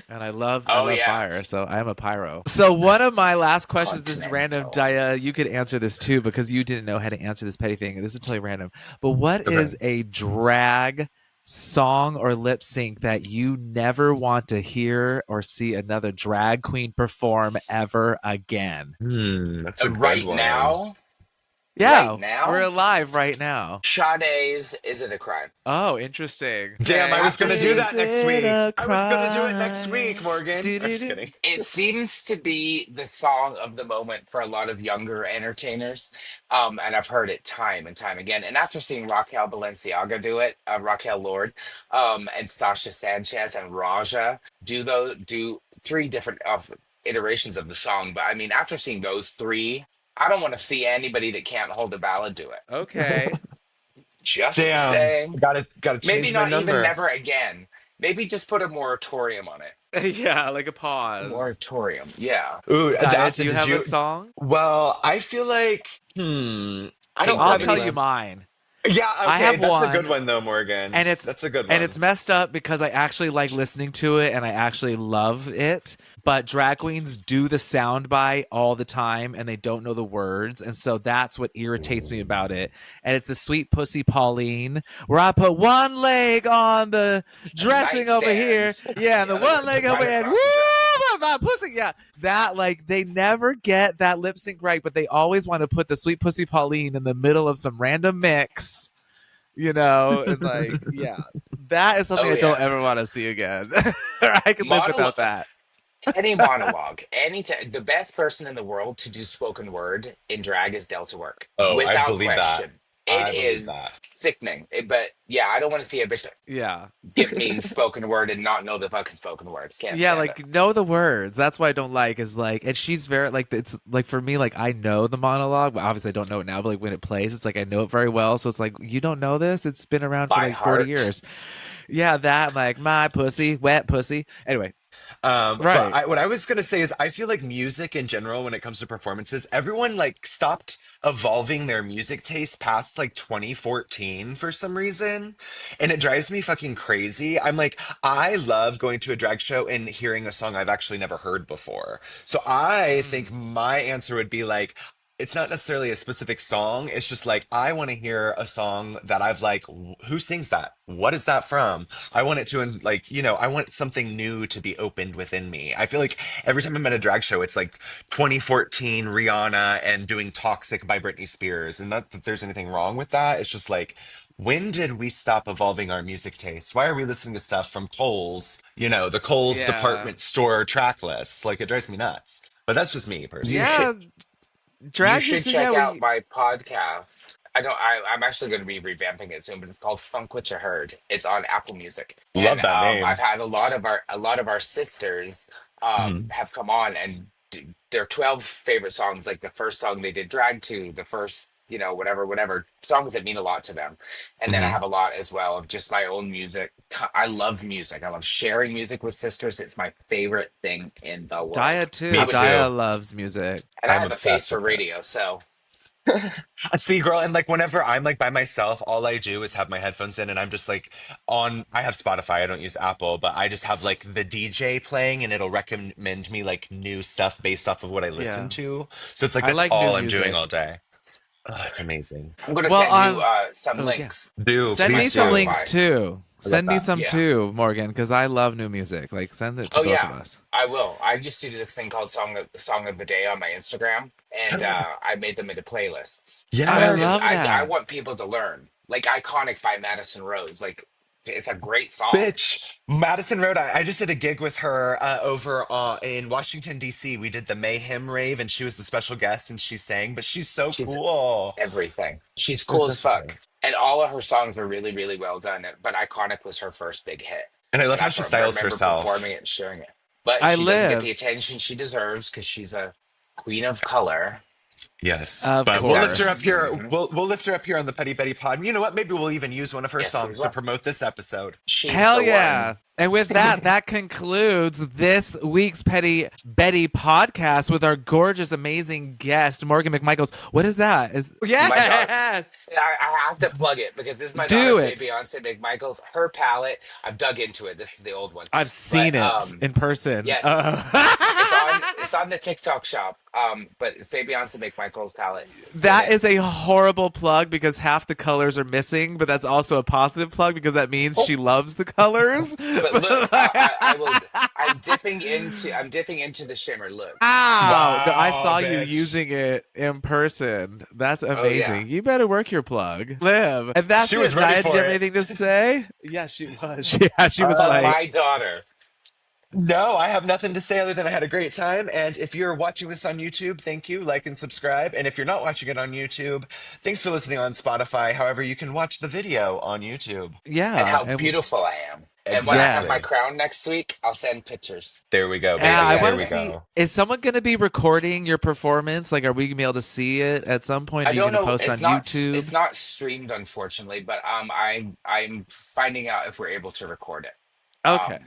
A: And I
B: Oh
A: love
B: yeah,
A: fire, so I am a pyro. So one of my last questions, this is random,
B: continental.
A: Daya, you could answer this too because you didn't know how to answer this petty thing. This is totally random. But what
C: Okay.
A: is a drag song or lip sync that you never want to hear or see another drag queen perform ever again?
C: That's a good
B: Right
C: one.
B: now, right
A: Yeah, we're
B: now,
A: alive right now.
B: Sade's "Is It a Crime?"
A: Oh, interesting.
C: Damn, I was
A: Thanks.
B: After
C: gonna do
B: seeing
A: Is
C: that next
A: it
C: week.
A: a
C: I was gonna do it next week,
A: crime?
C: Morgan. I'm just
A: Do-do-do.
C: kidding.
B: it seems to be the song of the moment for a lot of younger entertainers. And I've heard it time and time again. And after seeing Raquel Balenciaga do it, Raquel Lord, and Stasha Sanchez and Raja do three different iterations of the song. But I mean, after seeing those three, I don't want to see anybody that can't hold a ballad do it.
A: Okay.
B: Just
C: Damn,
B: saying.
C: gotta
B: Maybe
C: change my
B: not even
C: number.
B: never again. Maybe just put a moratorium on it.
A: Yeah, like a pause.
B: Moratorium. Yeah.
C: Ooh,
A: Daya, do
C: Acid,
A: you
C: did
A: have a
C: you?
A: song?
C: Well, I feel like, I don't
B: Pink
A: I'll
C: have
A: tell
C: any.
A: you
B: Lemonade.
A: mine.
C: Yeah,
A: I
C: okay,
A: have
C: that's a good
A: one,
C: one though, Morgan.
A: and it's
C: That's a good
A: and it's
C: one.
A: messed up because I actually like listening to it and I actually love it. But drag queens do the sound bite all the time and they don't know the words, and so that's what irritates me about it. And it's the Sweet Pussy Pauline, where I put one leg on the dressing over here,
B: Nightstand.
A: yeah, and
B: The
A: the
B: other
A: one
B: one,
A: leg over
B: right
A: here, and
B: across the dresser.
A: woo, my pussy, yeah. That like they never get that lip sync right, but they always want to put the Sweet Pussy Pauline in the middle of some random mix, and like, yeah, that is something
B: Oh
A: I don't
B: yeah.
A: ever want to see again. I could live
B: Monologue.
A: without that.
B: Any monologue. The best person in the world to do spoken word in drag is Delta Work,
C: Oh, I
B: without
C: believe that.
B: question. It
C: I believe
B: is
C: that.
B: sickening. But yeah, I don't want to see a bitch
A: Yeah.
B: give me spoken word and not know the fucking spoken word. Can't
A: Yeah,
B: stand it.
A: like know the words. That's what I don't like is like, and she's very like, it's like for me, like I know the monologue, but obviously I don't know it now, but like when it plays, it's like I know it very well. So it's like, you don't know this? It's been around for
B: By
A: like 40
B: heart.
A: years. Yeah, that like my pussy, wet pussy. Anyway,
C: But
A: right.
C: what I was gonna say is I feel like music in general, when it comes to performances, everyone like stopped evolving their music taste past like 2014 for some reason. And it drives me fucking crazy. I'm like, I love going to a drag show and hearing a song I've actually never heard before. So I think
A: Mm.
C: my answer would be like, it's not necessarily a specific song. It's just like I want to hear a song that I've like, who sings that? What is that from? I want it to like, I want something new to be opened within me. I feel like every time I'm at a drag show, it's like 2014 Rihanna and doing Toxic by Britney Spears. And not that there's anything wrong with that. It's just like, when did we stop evolving our music tastes? Why are we listening to stuff from Kohl's, the Kohl's
A: Yeah.
C: department store track list? Like, it drives me nuts. But that's just me
B: You
C: personally.
B: should
A: Yeah,
B: you
A: drag
B: should
A: used to, yeah,
B: check out
A: we
B: my podcast. I'm actually going to be revamping it soon, but it's called Funk What You Heard. It's on Apple Music. And
C: Love that name.
B: I've had a lot of our sisters
C: Mhm.
B: have come on and their 12 favorite songs, like the first song they did drag to, the first, whatever songs that mean a lot to them. And then I
C: Mhm.
B: have a lot as well of just my own music. I love music. I love sharing music with sisters. It's my favorite thing in the
A: Daya
B: world.
A: too.
C: Me
B: I would
C: too.
A: Daya loves music.
B: and I
C: I'm
B: have a face
C: obsessed
B: for
C: with it.
B: radio, so
C: See, girl, and like whenever I'm like by myself, all I do is have my headphones in and I'm just like I have Spotify, I don't use Apple, but I just have like the DJ playing and it'll recommend me like new stuff based off of what I listen
A: Yeah.
C: to. So it's like
A: I
C: that's
A: like new
C: all I'm doing all
A: music.
C: day. Oh, it's amazing.
B: I'm gonna
A: Well,
B: send you
A: on
B: some
A: oh yeah.
B: links
C: Do,
B: to
A: Send
B: my
A: me
C: please
A: some
C: do.
A: links
B: Spotify.
A: too.
C: I love
A: Send me
C: that.
A: some
B: Yeah.
A: too, Morgan, because I love new music. Like send it to
B: Oh
A: both of
B: yeah,
A: us.
B: I will. I just do this thing called Song of the Day on my Instagram, and I made them into playlists
A: I
B: because
C: Yes.
A: love
B: I
A: that.
B: want people to learn. Like "Iconic" by Madison Rhodes. Like it's a great song.
C: Bitch, Madison Road. I just did a gig with her over in Washington, D.C. We did the Mayhem rave, and she was the special guest, and she sang. But she's so
B: She's
C: cool.
B: everything. She's
C: It was
B: cool as
C: such a joy.
B: fuck, and all of her songs were really, really well done. But "Iconic" was her first big hit,
C: And I love
B: and
C: how
B: I
C: she styles
B: remember performing
C: herself.
B: it and sharing it. But
A: I
B: she doesn't get the
A: live,
B: attention she deserves because she's a queen of color.
C: Yes,
A: of
C: but
B: And
C: we'll lift her up
A: course.
C: here.
B: mhm.
C: We'll lift her up here on the Petty Betty Pod. You know what? Maybe we'll even use one of her
B: Yes, we
C: songs to
B: will.
C: promote this episode.
B: She's
A: Hell
B: the one.
A: yeah. And with that, that concludes this week's Petty Betty podcast with our gorgeous, amazing guest, Morgan McMichaels. What is that? Is
B: My daughter.
A: yes.
B: I have to plug it because this is my daughter,
A: Do it.
B: Beyonce McMichaels. Her palette, I've dug into it. This is the old one,
A: I've
B: but
A: seen it in person.
B: yes, it's on the TikTok shop. But it's Beyonce McMichaels palette, and
A: That is a horrible plug because half the colors are missing, but that's also a positive plug because that means she loves the colors.
B: but look, I will. I'm dipping into the shimmer. Look.
A: Ow! No, I
C: Wow,
A: saw you
C: bitch.
A: using it in person. That's
B: Oh yeah.
A: amazing. You better work your plug. Live. And that's
C: She was
A: it.
C: ready
A: Diane, do you
C: for
A: have
C: it.
A: anything to say? Yeah, she was. Yeah, she was
B: But
A: like,
B: my daughter.
C: No, I have nothing to say other than I had a great time. And if you're watching this on YouTube, thank you. Like and subscribe. And if you're not watching it on YouTube, thanks for listening on Spotify. However, you can watch the video on YouTube.
B: And
A: yeah.
B: how beautiful I am. And when I have my
C: Exactly.
A: Yes.
B: crown next week, I'll send pictures.
C: There we go,
A: Yeah,
B: But
A: I
C: baby.
A: want
C: There
A: to
C: we
B: yes,
A: see.
C: go.
A: Is someone going to be recording your performance? Like, are we going to be able to see it at some point?
B: I
A: Are you
B: don't
A: going to
B: know.
A: post on YouTube?
B: It's not streamed, unfortunately, but I'm finding out if we're able to record it.
A: Okay.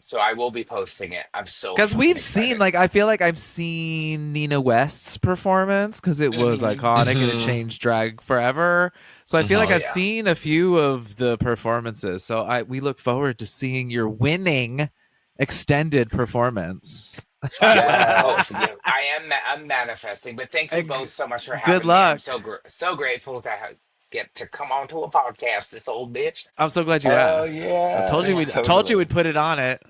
B: So I will be posting it. I'm so
A: Because
B: fucking
A: we've seen,
B: excited.
A: like, I feel like I've seen Nina West's performance because it was
B: Hmm.
A: iconic and it
C: Hmm.
A: changed drag forever. So I feel like
B: Oh
C: Hmm.
A: I've
B: yeah.
A: seen a few of the performances. So we look forward to seeing your winning extended performance.
B: Yeah,
C: Yes.
B: I'm manifesting. But thank you
A: And
B: both so much for
A: good
B: having me. I'm
A: luck.
B: so grateful to get to come on to a podcast. This old bitch.
A: I'm so glad you
C: Oh,
A: asked. I told you
C: yeah.
B: Yeah.
C: Totally.
A: we'd put it on it.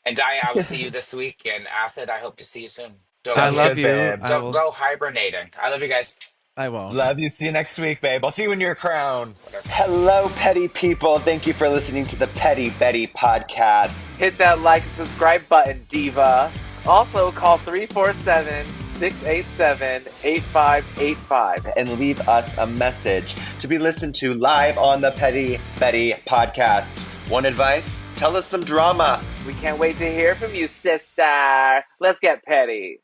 B: And Di, I will see you this week. And Acid, I hope to see you soon.
A: I
C: Sounds
A: love
C: good,
A: you.
C: babe.
A: I
B: Don't
A: will.
B: go hibernating. I love you guys.
A: I won't.
C: Love you. See you next week, babe. I'll see you in your crown.
B: Whatever.
C: Hello, petty people. Thank you for listening to the Petty Betty podcast.
A: Hit that like and subscribe button, diva. Also, call 347-687-8585.
C: And leave us a message to be listened to live on the Petty Betty podcast. One advice, tell us some drama.
A: We can't wait to hear from you, sister. Let's get petty.